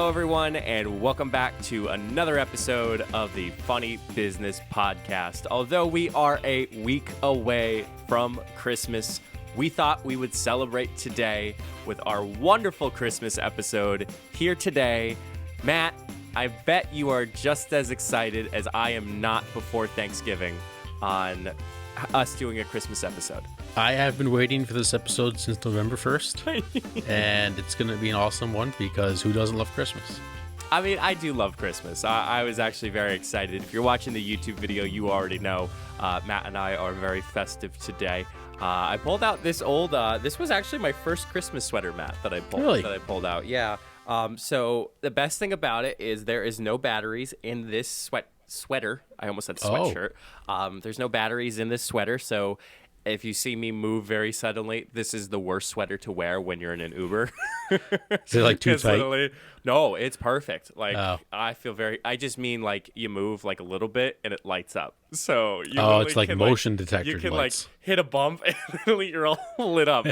Hello, everyone, and welcome back to another episode of the Funny Business Podcast. Although we are a week away from Christmas, we thought we would celebrate today with our wonderful Christmas episode here today. Matt, I bet you are just as excited as I am not before Thanksgiving on us doing a Christmas episode. I have been waiting for this episode since November 1st, and it's going to be an awesome one because who doesn't love Christmas? I mean, I do love Christmas. I was actually very excited. If you're watching the YouTube video, you already know Matt and I are very festive today. I pulled out this old, this was actually my first Christmas sweater, Matt, that I pulled out. Yeah. So the best thing about it is there is no batteries in this sweater. I almost said sweatshirt. There's no batteries in this sweater, so if you see me move very suddenly, this is the worst sweater to wear when you're in an Uber. Is it like too tight? No, it's perfect. Like I just mean like you move like a little bit and it lights up. So you it's like motion detector. You can lights. like hit a bump and literally you're all lit up.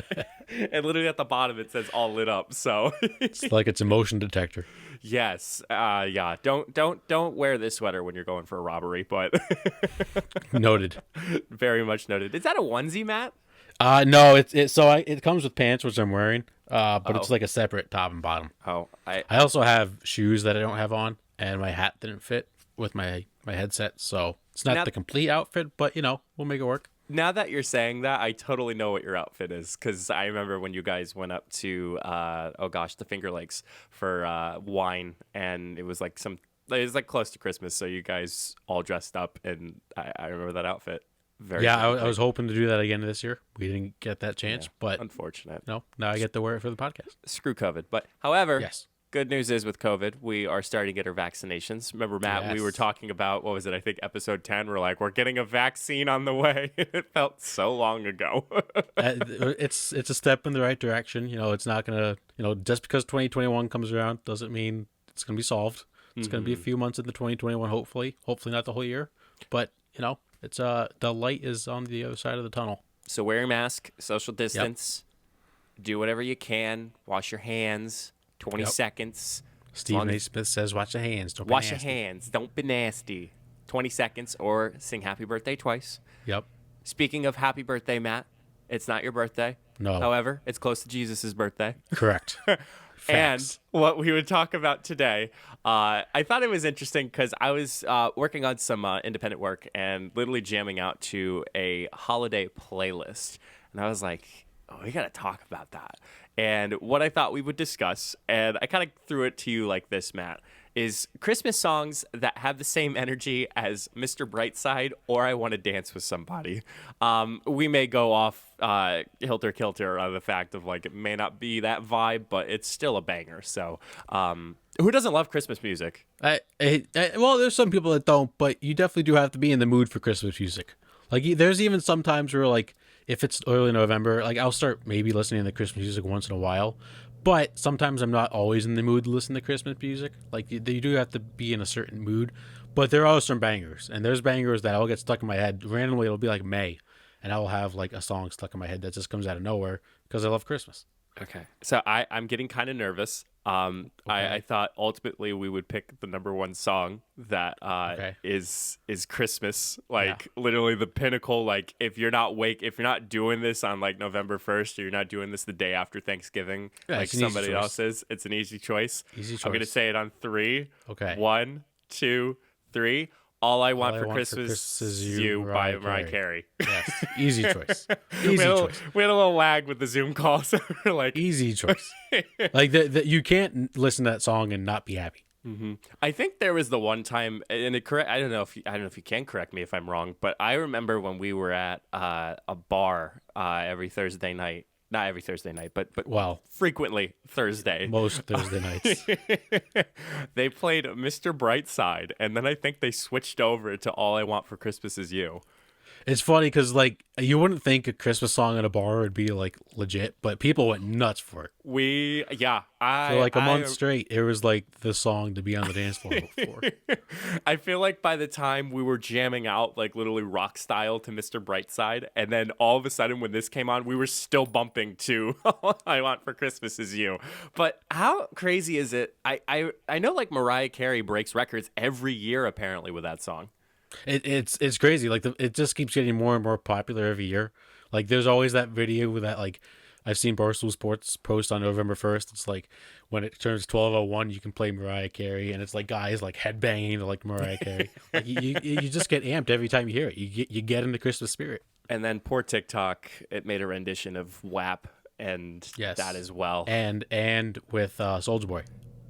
And literally at the bottom it says all lit up. So it's like it's a motion detector. Yes. Yeah. Don't wear this sweater when you're going for a robbery, but Noted. Very much noted. Is that a onesie, Matt? No, it comes with pants, which I'm wearing. But it's like a separate top and bottom. I also have shoes that I don't have on, and my hat didn't fit with my headset, so it's not the complete outfit, but we'll make it work. Now that you're saying that, I totally know what your outfit is, because I remember when you guys went up to the Finger Lakes for wine, and it was like close to Christmas, so you guys all dressed up, and I remember that outfit. I was hoping to do that again this year. We didn't get that chance, but unfortunate. No, now I get to wear it for the podcast. Screw COVID. But however, yes. Good news is with COVID, we are starting to get our vaccinations. Remember, Matt, we were talking about, what was it? I think episode 10, we're like, we're getting a vaccine on the way. It felt so long ago. It's a step in the right direction. It's not going to, just because 2021 comes around doesn't mean it's going to be solved. It's going to be a few months into 2021, hopefully not the whole year. But, it's the light is on the other side of the tunnel. So wear your mask, social distance, do whatever you can, wash your hands. 20 seconds. Stephen A. Smith says, wash your hands. Wash your hands. Don't be nasty. 20 seconds or sing happy birthday twice. Yep. Speaking of happy birthday, Matt, it's not your birthday. No. However, it's close to Jesus' birthday. Correct. And what we would talk about today, I thought it was interesting because I was working on some independent work and literally jamming out to a holiday playlist. And I was like, we got to talk about that. And what I thought we would discuss, and I kind of threw it to you like this, Matt, is Christmas songs that have the same energy as Mr. Brightside or I Want to Dance with Somebody. We may go off hilter-kilter on the fact of like it may not be that vibe, but it's still a banger. So who doesn't love Christmas music? Well, there's some people that don't, but you definitely do have to be in the mood for Christmas music. Like there's even some times where like, if it's early November, like I'll start maybe listening to Christmas music once in a while, but sometimes I'm not always in the mood to listen to Christmas music. Like you do have to be in a certain mood, but there are some bangers, and there's bangers that I'll get stuck in my head. Randomly, it'll be like May, and I'll have like a song stuck in my head that just comes out of nowhere because I love Christmas. Okay. So I'm getting kind of nervous. I thought ultimately we would pick the number one song that is Christmas, like literally the pinnacle. Like if you're not doing this on like November 1st, or you're not doing this the day after Thanksgiving, like somebody else is, it's an easy choice. I'm going to say it on 3. Okay. 1, 2, 3. All I Want for Christmas Is You by Mariah Carey. Yes, easy choice. We had a little lag with the Zoom call, so we're like... Easy choice. Like, you can't listen to that song and not be happy. Mm-hmm. I think there was the one time, and I don't know if you can correct me if I'm wrong, but I remember when we were at a bar every Thursday night. Not every Thursday night, but frequently Thursday. Most Thursday nights. They played Mr. Brightside, and then I think they switched over to All I Want for Christmas Is You. It's funny because like you wouldn't think a Christmas song at a bar would be like legit, but people went nuts for it. For like a month straight. It was like the song to be on the dance floor for. I feel like by the time we were jamming out like literally rock style to Mr. Brightside, and then all of a sudden when this came on, we were still bumping to All I Want for Christmas Is You. But how crazy is it? I know like Mariah Carey breaks records every year apparently with that song. It's crazy. Like it just keeps getting more and more popular every year. Like there's always that video with that like I've seen Barstool Sports post on November 1st. It's like when it turns 12:01, you can play Mariah Carey, and it's like guys like headbanging to like Mariah Carey. Like you just get amped every time you hear it. You get in the Christmas spirit. And then poor TikTok, it made a rendition of WAP and Yes. that as well. And with Soulja Boy.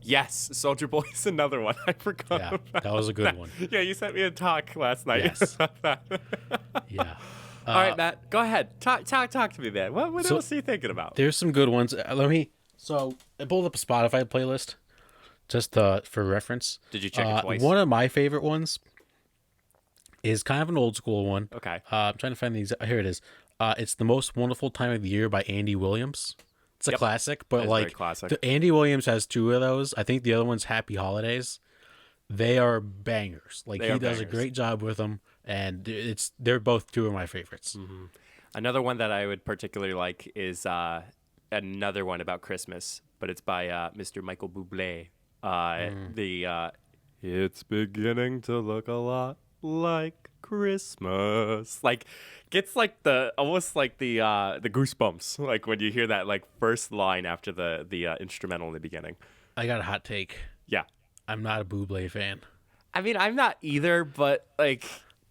Yes, Soldier Boy is another one. I forgot. Yeah, about that was a good one. Yeah, you sent me a talk last night Yes. about that. Yeah. All right, Matt, go ahead. Talk to me, man. What else are you thinking about? There's some good ones. So I pulled up a Spotify playlist just for reference. Did you check it twice? One of my favorite ones is kind of an old school one. Okay. I'm trying to find these. Here it is. It's The Most Wonderful Time of the Year by Andy Williams. It's a classic, but very like classic. Andy Williams has two of those. I think the other one's Happy Holidays. They are bangers. Like he does a great job with them, and they're both two of my favorites. Mm-hmm. Another one that I would particularly like is another one about Christmas, but it's by Mr. Michael Bublé. It's beginning to look a lot like Christmas. Like gets like almost like the goosebumps like when you hear that like first line after the instrumental in the beginning. I got a hot take. Yeah. I'm not a Bublé fan. I mean, I'm not either, but like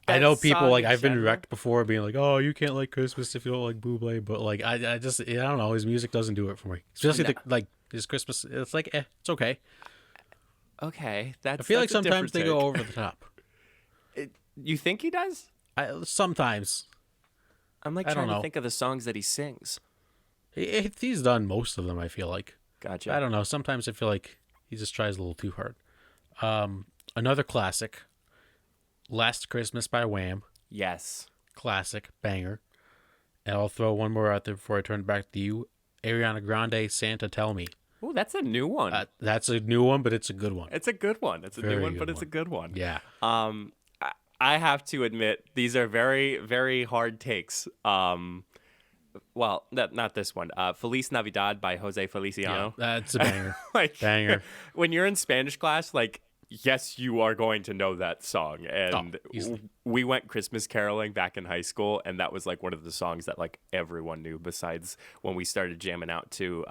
I know people like I've been wrecked before being like, "Oh, you can't like Christmas if you don't like Bublé," but like I don't know, his music doesn't do it for me. Especially like his Christmas, it's like it's okay. Okay, I feel like sometimes they go over the top. You think he does? Sometimes. I'm like trying to think of the songs that he sings. He's done most of them, I feel like. Gotcha. I don't know. Sometimes I feel like he just tries a little too hard. Another classic, Last Christmas by Wham. Yes. Classic, banger. And I'll throw one more out there before I turn it back to you. Ariana Grande, Santa Tell Me. Oh, that's a new one. That's a new one, but it's a good one. It's a good one. It's a new one, but it's a good one. Yeah. I have to admit, these are very, very hard takes. Well, not this one. Feliz Navidad by Jose Feliciano. Yeah, that's a banger. Banger. When you're in Spanish class, like, yes, you are going to know that song. And we went Christmas caroling back in high school, and that was like one of the songs that like everyone knew besides when we started jamming out to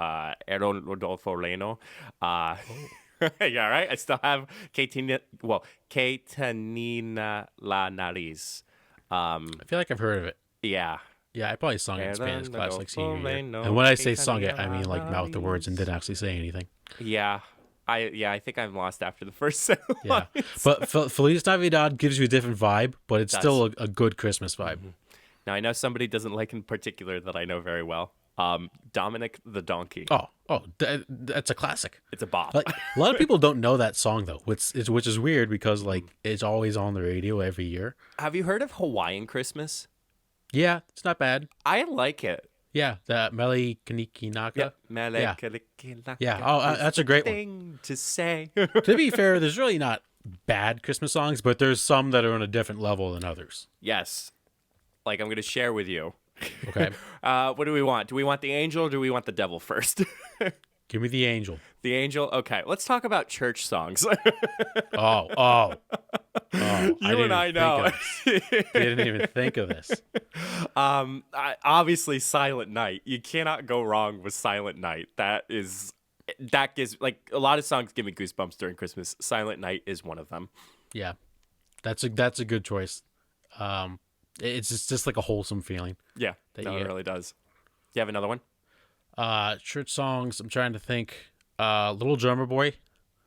Aaron Rodolfo Leno. Yeah, right? I still have Que Tenina La Nariz. I feel like I've heard of it. Yeah. Yeah, I probably sung it in Spanish class like senior year. And when I say sung it, I mean like mouthed the words and didn't actually say anything. Yeah. I think I'm lost after the first set. Yeah. But Feliz Navidad gives you a different vibe, but it's still a good Christmas vibe. Mm-hmm. Now, I know somebody doesn't like in particular that I know very well. Dominic the Donkey. That's a classic. It's a bop. Like, a lot of people don't know that song though, which is weird because like it's always on the radio every year. Have you heard of Hawaiian Christmas? Yeah, it's not bad. I like it. Yeah, the Mele Kanikinaka. Yep. Mele Kanikinaka. Yeah, that's a great thing to say. To be fair, there's really not bad Christmas songs, but there's some that are on a different level than others. Yes. Like I'm going to share with you. Okay. What do we want? Do we want the angel or do we want the devil first? Give me the angel. The angel? Okay, let's talk about church songs. Oh. You and I know. Didn't even think of this. Obviously, Silent Night. You cannot go wrong with Silent Night. That gives like a lot of songs give me goosebumps during Christmas. Silent Night is one of them. Yeah, that's a good choice. It's just like a wholesome feeling. Yeah, it really does. Do you have another one? Church songs. I'm trying to think. Little Drummer Boy.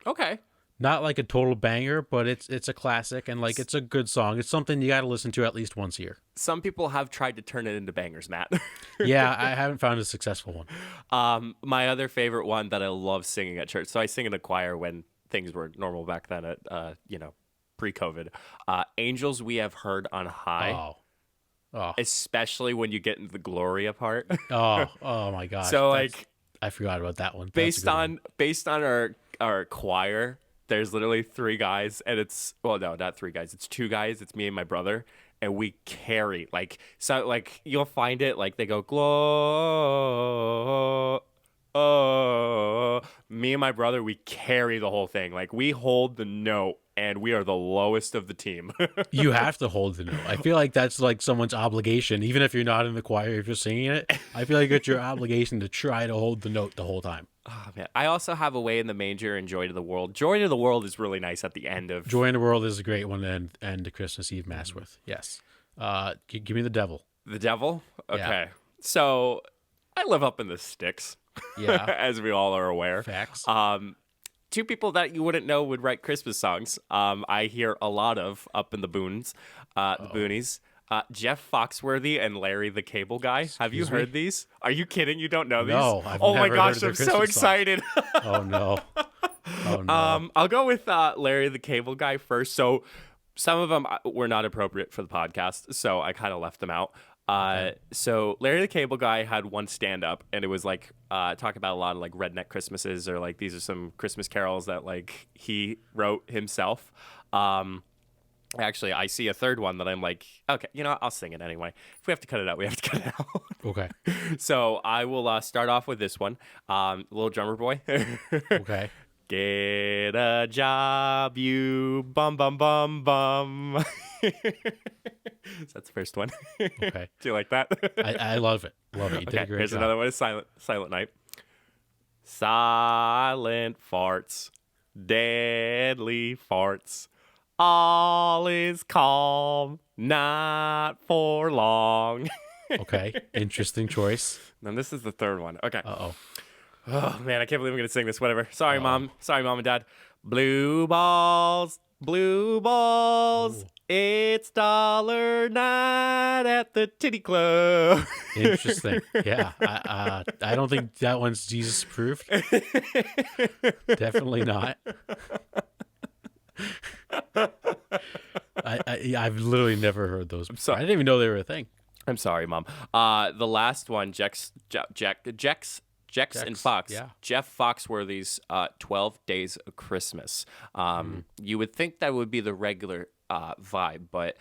Okay. Not like a total banger, but it's a classic and like it's a good song. It's something you got to listen to at least once a year. Some people have tried to turn it into bangers, Matt. Yeah, I haven't found a successful one. My other favorite one that I love singing at church. So I sing in a choir when things were normal back then at pre-COVID. Angels We Have Heard on High. Oh. Oh, especially when you get into the Gloria part. oh my gosh. So like I forgot about that one. That's a based good on one. based on our choir, there's literally three guys, and it's well, no, not three guys. It's two guys. It's me and my brother, and we carry like so. Like you'll find it like they go glow. Oh, me and my brother, we carry the whole thing. Like we hold the note, and we are the lowest of the team. You have to hold the note. I feel like that's like someone's obligation, even if you're not in the choir, if you're singing it. I feel like it's your obligation to try to hold the note the whole time. Oh man, I also have Away in the Manger and Joy to the World. Joy to the World is really nice at the end of. Joy in the World is a great one to end the Christmas Eve Mass with. Yes. Give me the devil. The Devil? Okay. Yeah. So I live up in the sticks. Yeah. As we all are aware. Facts. Two people that you wouldn't know would write Christmas songs. I hear a lot of up in the boonies. Jeff Foxworthy and Larry the Cable Guy. Have you heard these? Are you kidding? You don't know these? No, I've oh my never gosh, heard I'm of their so Christmas songs. excited. Oh no. Oh no. I'll go with Larry the Cable Guy first. So some of them were not appropriate for the podcast, so I kind of left them out. So Larry the Cable Guy had one stand up, and it was like talk about a lot of like redneck Christmases, or like these are some Christmas carols that like he wrote himself. Actually, I see a third one that I'm like, okay, I'll sing it anyway. If we have to cut it out, we have to cut it out. Okay. So I will start off with this one. Little Drummer Boy. Okay. Get a job, you bum bum bum bum. So that's the first one. Okay. Do you like that? I love it. Love it. You did a great Here's job. another one. Is Silent Night. Silent farts, deadly farts. All is calm, not for long. Okay. Interesting choice. And this is the third one. Okay. Uh-oh. Oh man, I can't believe I'm gonna sing this. Whatever. Sorry, Mom. Sorry, Mom and Dad. Blue balls, blue balls. Ooh. It's dollar night at the titty club. Interesting. Yeah. I don't think that one's Jesus approved. Definitely not. I've literally never heard those. sorry. I didn't even know they were a thing. I'm sorry, Mom. The last one, Jex and Fox. Yeah. Jeff Foxworthy's 12 Days of Christmas. You would think that would be the regular vibe, but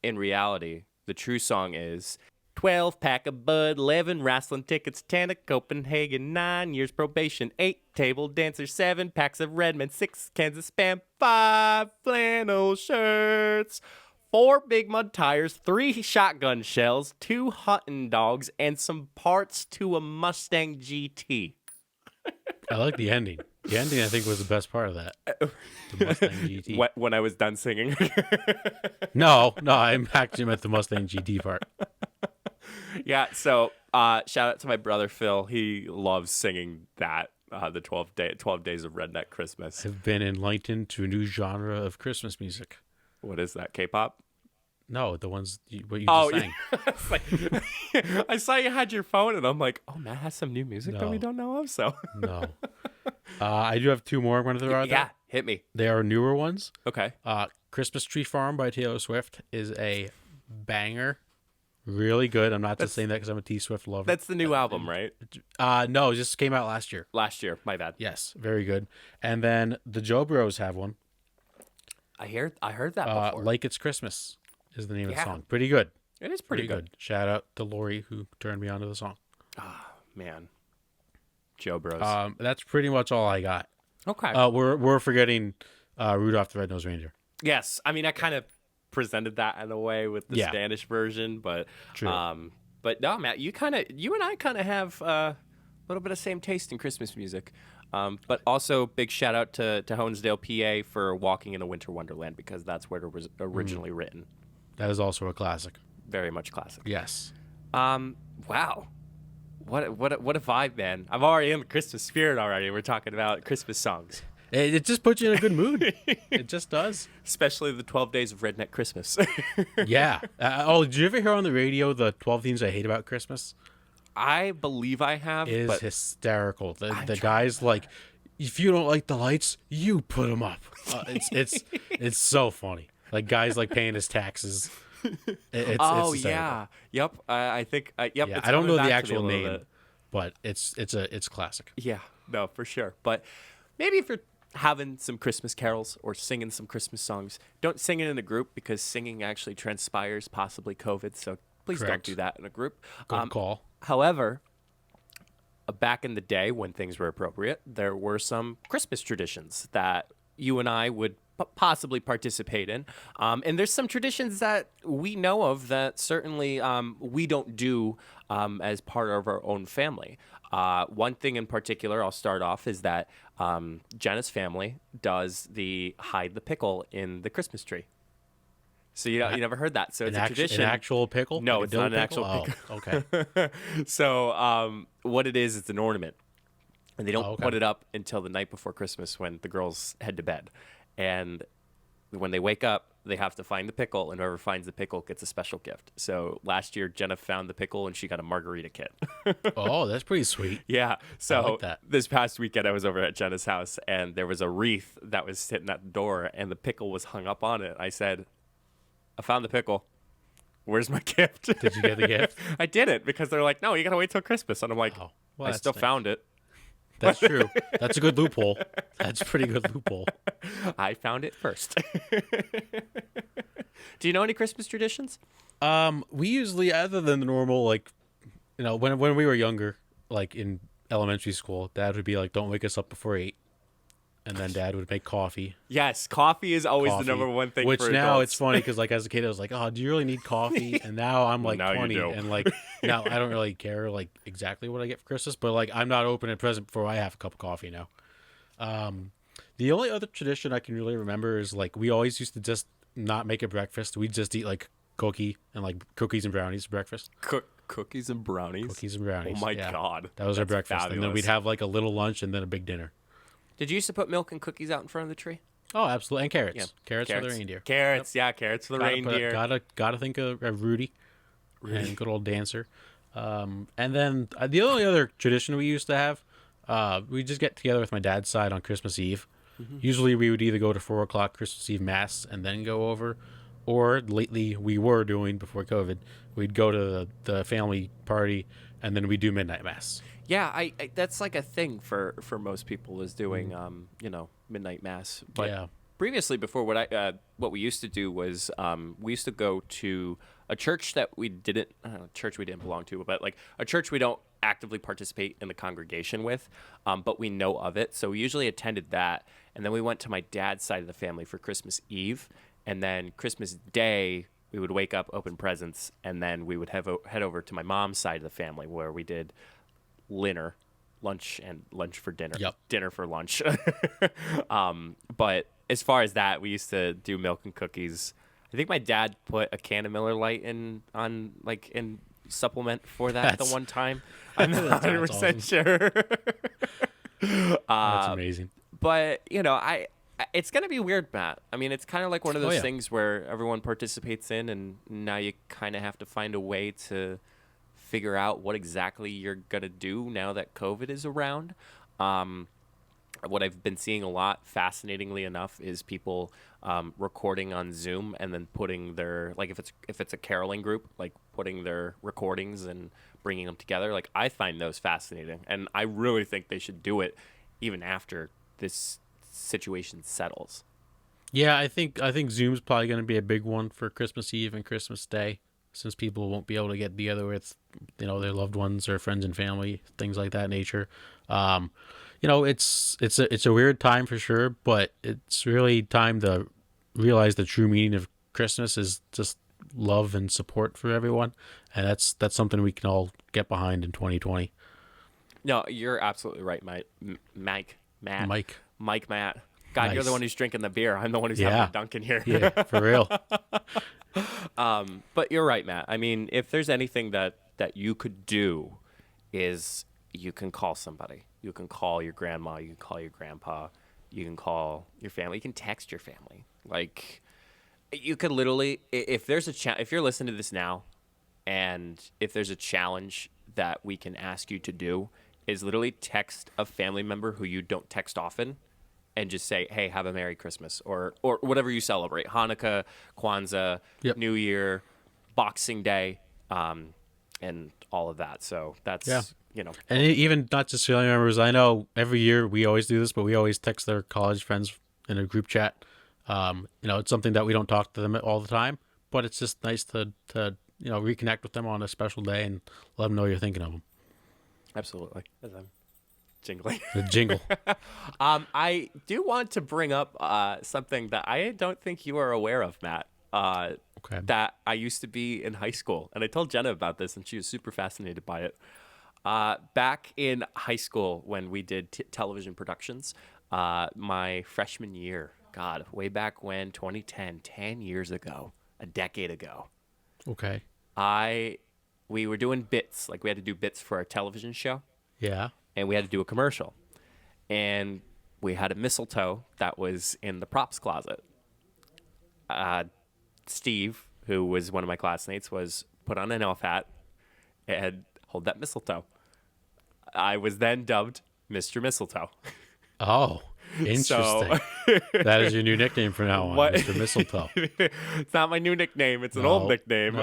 in reality, the true song is 12 pack of Bud, 11 wrestling tickets, 10 of Copenhagen, 9 years probation, 8 table dancers, 7 packs of Redmond, 6 cans of Spam, 5 flannel shirts, 4 Big Mud tires, 3 shotgun shells, 2 hunting dogs, and some parts to a Mustang GT. I like the ending. The ending, I think, was the best part of that. The Mustang GT. When I was done singing. No, I'm actually meant the Mustang GT part. Yeah, so shout out to my brother Phil. He loves singing that, the 12 Days of Redneck Christmas. I've been enlightened to a new genre of Christmas music. What is that, K-pop? No, the ones what you just sang. Yeah. It's like, I saw you had your phone, and I'm like, oh, Matt has some new music that we don't know of, so. No. I do have 2 more I'm going to throw out there. Yeah, hit me. They are newer ones. Okay. Christmas Tree Farm by Taylor Swift is a banger. Really good. I'm not just saying that because I'm a T Swift lover. That's the new album, right? No, it just came out last year. Last year, my bad. Yes, very good. And then the Joe Bros have one. I heard that before. Like It's Christmas is the name of the Yeah. song. Pretty good. It is pretty good. Shout out to Lori who turned me onto the song. Man. Joe Bros. That's pretty much all I got. Okay. We're forgetting Rudolph the Red-Nosed Reindeer. Yes. I mean, I kind of presented that in a way with the Spanish version, but True. But no, Matt, you and I kind of have a little bit of same taste in Christmas music. But also big shout out to Honesdale, PA for Walking in a Winter Wonderland, because that's where it was originally written. That is also a classic. Very much classic. Yes. Wow. What a vibe, man. I'm already in the Christmas spirit already. We're talking about Christmas songs. It just puts you in a good mood. It just does. Especially the 12 Days of Redneck Christmas. Yeah. Did you ever hear on the radio the 12 Things I Hate About Christmas? I believe I have. It is but hysterical. The guy's like, if you don't like the lights, you put them up. It's so funny. Like, guys like paying his taxes It's Oh hysterical. yeah, yep. I think yep. Yeah, It's I don't coming know the back to me a actual little name, bit. but it's classic. Yeah, no, for sure. But maybe if you're having some Christmas carols or singing some Christmas songs, don't sing it in a group because singing actually transpires possibly COVID. So please don't do Correct. that in a group. Good call. However, back in the day when things were appropriate, there were some Christmas traditions that you and I would possibly participate in. And there's some traditions that we know of that certainly we don't do as part of our own family. One thing in particular, I'll start off, is that Jenna's family does the hide the pickle in the Christmas tree. So you never heard that. So it's a An tradition. actual pickle? No, Like a it's dill not an pickle? actual Oh, pickle. okay. So what it is, it's an ornament, and they don't Oh, okay. put it up until the night before Christmas when the girls head to bed, and when they wake up, they have to find the pickle, and whoever finds the pickle gets a special gift. So last year, Jenna found the pickle, and she got a margarita kit. Oh, that's pretty sweet. Yeah. So like that. this past weekend, I was over at Jenna's house, and there was a wreath that was sitting at the door, and the pickle was hung up on it. I said, I found the pickle. Where's my gift? Did you get the gift? I didn't, because they're like, no, you gotta wait till Christmas, and I'm like, Oh, well, I that's still nice. found it. That's true. That's a good loophole. That's a pretty good loophole. I found it first. Do you know any Christmas traditions? We usually, other than the normal, like, when we were younger, like in elementary school, Dad would be like, "Don't wake us up before 8," and then Dad would make coffee. Yes, coffee is always Coffee, the number one thing. which for now adults. it's funny because like as a kid I was like, oh, do you really need coffee? And now I'm like now you 20 do. and like now I don't really care like exactly what I get for Christmas, but like I'm not opening a present before I have a cup of coffee now. The only other tradition I can really remember is like we always used to just not make a breakfast. We'd just eat like cookies and brownies for breakfast. Cookies and brownies. Cookies and brownies. Oh my yeah. god, That was our That's breakfast. And then fabulous. we'd have like a little lunch and then a big dinner. Did you used to put milk and cookies out in front of the tree? Oh, absolutely. And carrots. Yeah. Carrots for the reindeer. Carrots, yeah, carrots for the reindeer. Gotta think of Rudy. And good old Dancer. And then the only other tradition we used to have, we just get together with my dad's side on Christmas Eve. Mm-hmm. Usually we would either go to 4 o'clock Christmas Eve Mass and then go over, or lately we were doing before COVID, we'd go to the family party and then we do midnight Mass. Yeah, I that's like a thing for most people is doing midnight mass. But Yeah. previously, before what we used to do was we used to go to a church that we didn't church we didn't belong to, but like a church we don't actively participate in the congregation with, but we know of it. So we usually attended that, and then we went to my dad's side of the family for Christmas Eve, and then Christmas Day we would wake up, open presents, and then we would head over to my mom's side of the family where we did lunch for dinner. Yep. Dinner for lunch. But as far as that, we used to do milk and cookies. I think my dad put a can of Miller Lite in supplement for that the one time. I'm not 100% sure. That's amazing. But it's gonna be weird, Matt. I mean, it's kind of like one of those yeah. things where everyone participates in, and now you kind of have to find a way to figure out what exactly you're gonna do now that COVID is around. What I've been seeing a lot, fascinatingly enough, is people recording on Zoom and then putting their, like, if it's a caroling group, like putting their recordings and bringing them together. Like, I find those fascinating, and I really think they should do it even after this situation settles. Yeah, I think Zoom's probably going to be a big one for Christmas Eve and Christmas Day, since people won't be able to get together with, their loved ones or friends and family, things like that nature. It's a weird time for sure, but it's really time to realize the true meaning of Christmas is just love and support for everyone, and that's something we can all get behind in 2020. No, you're absolutely right, Matt. God, Nice. You're the one who's drinking the beer. I'm the one who's having a Dunkin' here. Yeah, for real. But you're right, Matt. I mean, if there's anything that you could do, is you can call somebody. You can call your grandma. You can call your grandpa. You can call your family. You can text your family. Like, you could literally, if there's if you're listening to this now, and if there's a challenge that we can ask you to do, is literally text a family member who you don't text often, and just say, hey, have a Merry Christmas, or whatever you celebrate. Hanukkah, Kwanzaa, Yep. New Year, Boxing Day, and all of that. So that's, Yeah. you know, And even not just family members. I know every year we always do this, but we always text their college friends in a group chat. It's something that we don't talk to them all the time, but it's just nice to reconnect with them on a special day and let them know you're thinking of them. absolutely. As I'm jingling. The jingle. I do want to bring up something that I don't think you are aware of, Matt. Okay. That I used to be in high school, and I told Jenna about this, and she was super fascinated by it. Back in high school, when we did television productions, my freshman year, God, way back when, 2010, 10 years ago, a decade ago, Okay. we were doing bits, like we had to do bits for our television show, Yeah. and we had to do a commercial, and we had a mistletoe that was in the props closet. Steve, who was one of my classmates, was put on an elf hat and hold that mistletoe. I was then dubbed Mr. Mistletoe. Oh, interesting. So, that is your new nickname from now on, What- Mr. Mistletoe. it's not my new nickname. It's an old nickname.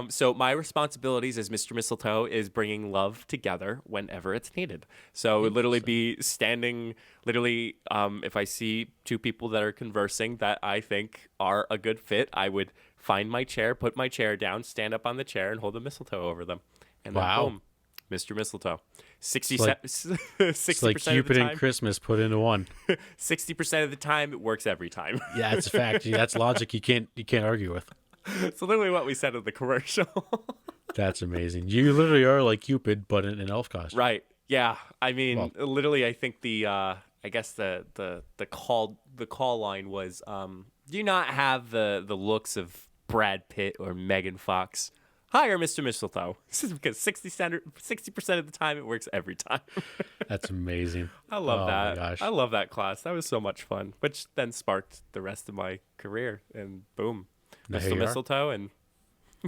So my responsibilities as Mr. Mistletoe is bringing love together whenever it's needed. So it would literally be standing, if I see two people that are conversing that I think are a good fit, I would find my chair, put my chair down, stand up on the chair, and hold a mistletoe over them. And then Wow. boom, Mr. Mistletoe. It's like 60% of Cupid the and time, Christmas put into one. 60% of the time, it works every time. Yeah, it's a fact. That's logic you can't argue with. So literally what we said in the commercial. That's amazing. You literally are like Cupid, but in an elf costume. Right. Yeah. I mean, Well- literally, I think I guess the call line was, do you not have the looks of Brad Pitt or Megan Fox? Hire Mr. Mistletoe. This is because 60% of the time it works every time. That's amazing. I love Oh that. my gosh. I love that class. That was so much fun, which then sparked the rest of my career. And boom, Now here Mr. you are. Mistletoe, and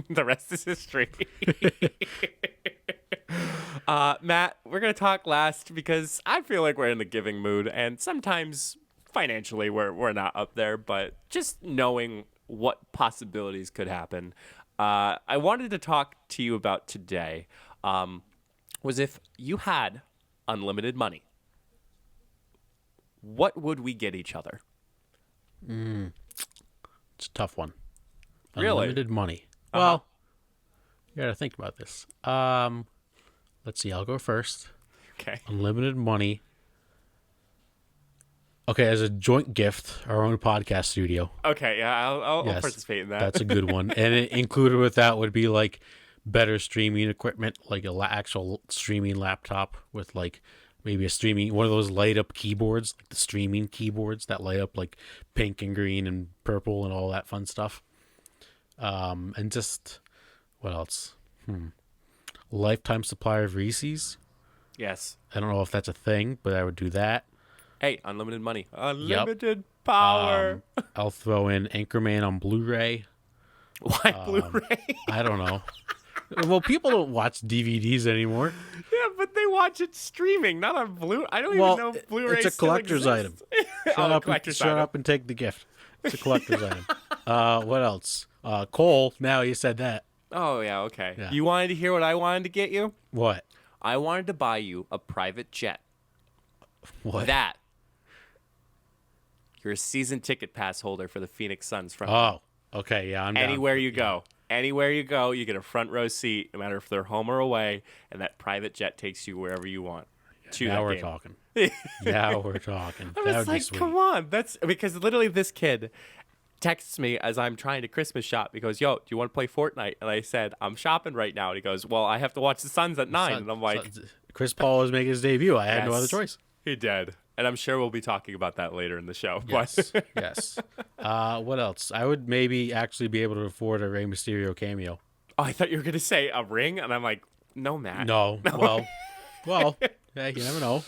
the rest is history. Matt, we're going to talk last because I feel like we're in the giving mood, and sometimes financially we're not up there, but just knowing what possibilities could happen. I wanted to talk to you about today was if you had unlimited money, what would we get each other? It's a tough one. Really? Unlimited money. Well, you got to think about this. Let's see. I'll go first. Okay. Unlimited money. Okay, as a joint gift, our own podcast studio. Okay, yeah, I'll Yes, participate in that. That's a good one. And included with that would be like better streaming equipment, like a actual streaming laptop with like maybe one of those light up keyboards, like the streaming keyboards that light up like pink and green and purple and all that fun stuff. And just what else? Lifetime supply of Reese's. Yes. I don't know if that's a thing, but I would do that. Hey, unlimited money. Unlimited power. I'll throw in Anchorman on Blu-ray. Why Blu-ray? I don't know. Well, people don't watch DVDs anymore. Yeah, but they watch it streaming, not on Blu. I don't Well, even know if Blu-ray it's a still collector's exists. Shut up and take the gift. It's a collector's item. What else? Cole, now you said that. Oh, yeah, okay. Yeah. You wanted to hear what I wanted to get you? What? I wanted to buy you a private jet. What? That. You're a season ticket pass holder for the Phoenix Suns front. Oh, okay. Yeah, I'm down. Anywhere you go. Anywhere you go, you get a front row seat, no matter if they're home or away, and that private jet takes you wherever you want. To Now that we're game. talking. Now we're talking. I That was would be like, sweet. come on. That's because literally this kid texts me as I'm trying to Christmas shop. He goes, yo, do you want to play Fortnite? And I said, I'm shopping right now. And he goes, well, I have to watch the Suns at 9. And I'm like, Chris Paul was making his debut. I had no Yes. other choice. he did. And I'm sure we'll be talking about that later in the show. Yes. Yes. What else? I would maybe actually be able to afford a Rey Mysterio cameo. Oh, I thought you were going to say a ring. And I'm like, no, Matt. No. Well, yeah, you never know.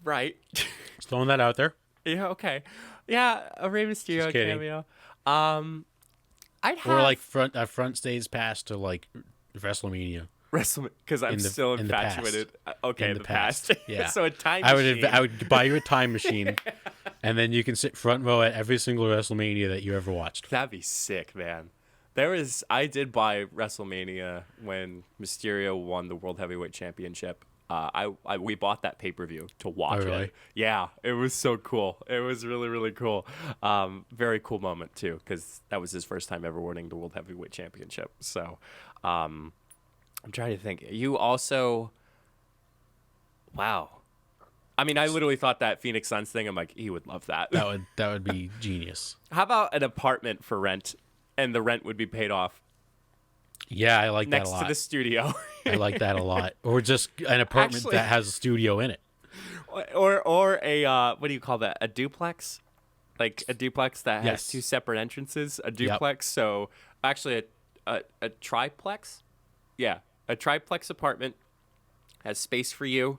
Right. Just throwing that out there. Yeah, okay. Yeah, a Rey Mysterio Just kidding. cameo. I'd have... Or like a front stage pass to like WrestleMania. WrestleMania, because I'm still in the past. infatuated. Okay, In the past. Yeah. So a time I machine. would buy you a time machine, and then you can sit front row at every single WrestleMania that you ever watched. That'd be sick, man. I did buy WrestleMania when Mysterio won the World Heavyweight Championship. We bought that pay-per-view to watch really? it. Yeah, it was so cool. It was really, really cool. Very cool moment too, because that was his first time ever winning the World Heavyweight Championship. So, I'm trying to think. You also, wow. I mean, I literally thought that Phoenix Suns thing. I'm like, he would love that. That would be genius. How about an apartment for rent, and the rent would be paid off Yeah, I like that a next lot. to the studio? I like that a lot. Or just an apartment Actually- that has a studio in it. Or a what do you call that? A duplex, like a duplex that has Yes. two separate entrances. A duplex. So actually, a triplex. Yeah, a triplex apartment has space for you,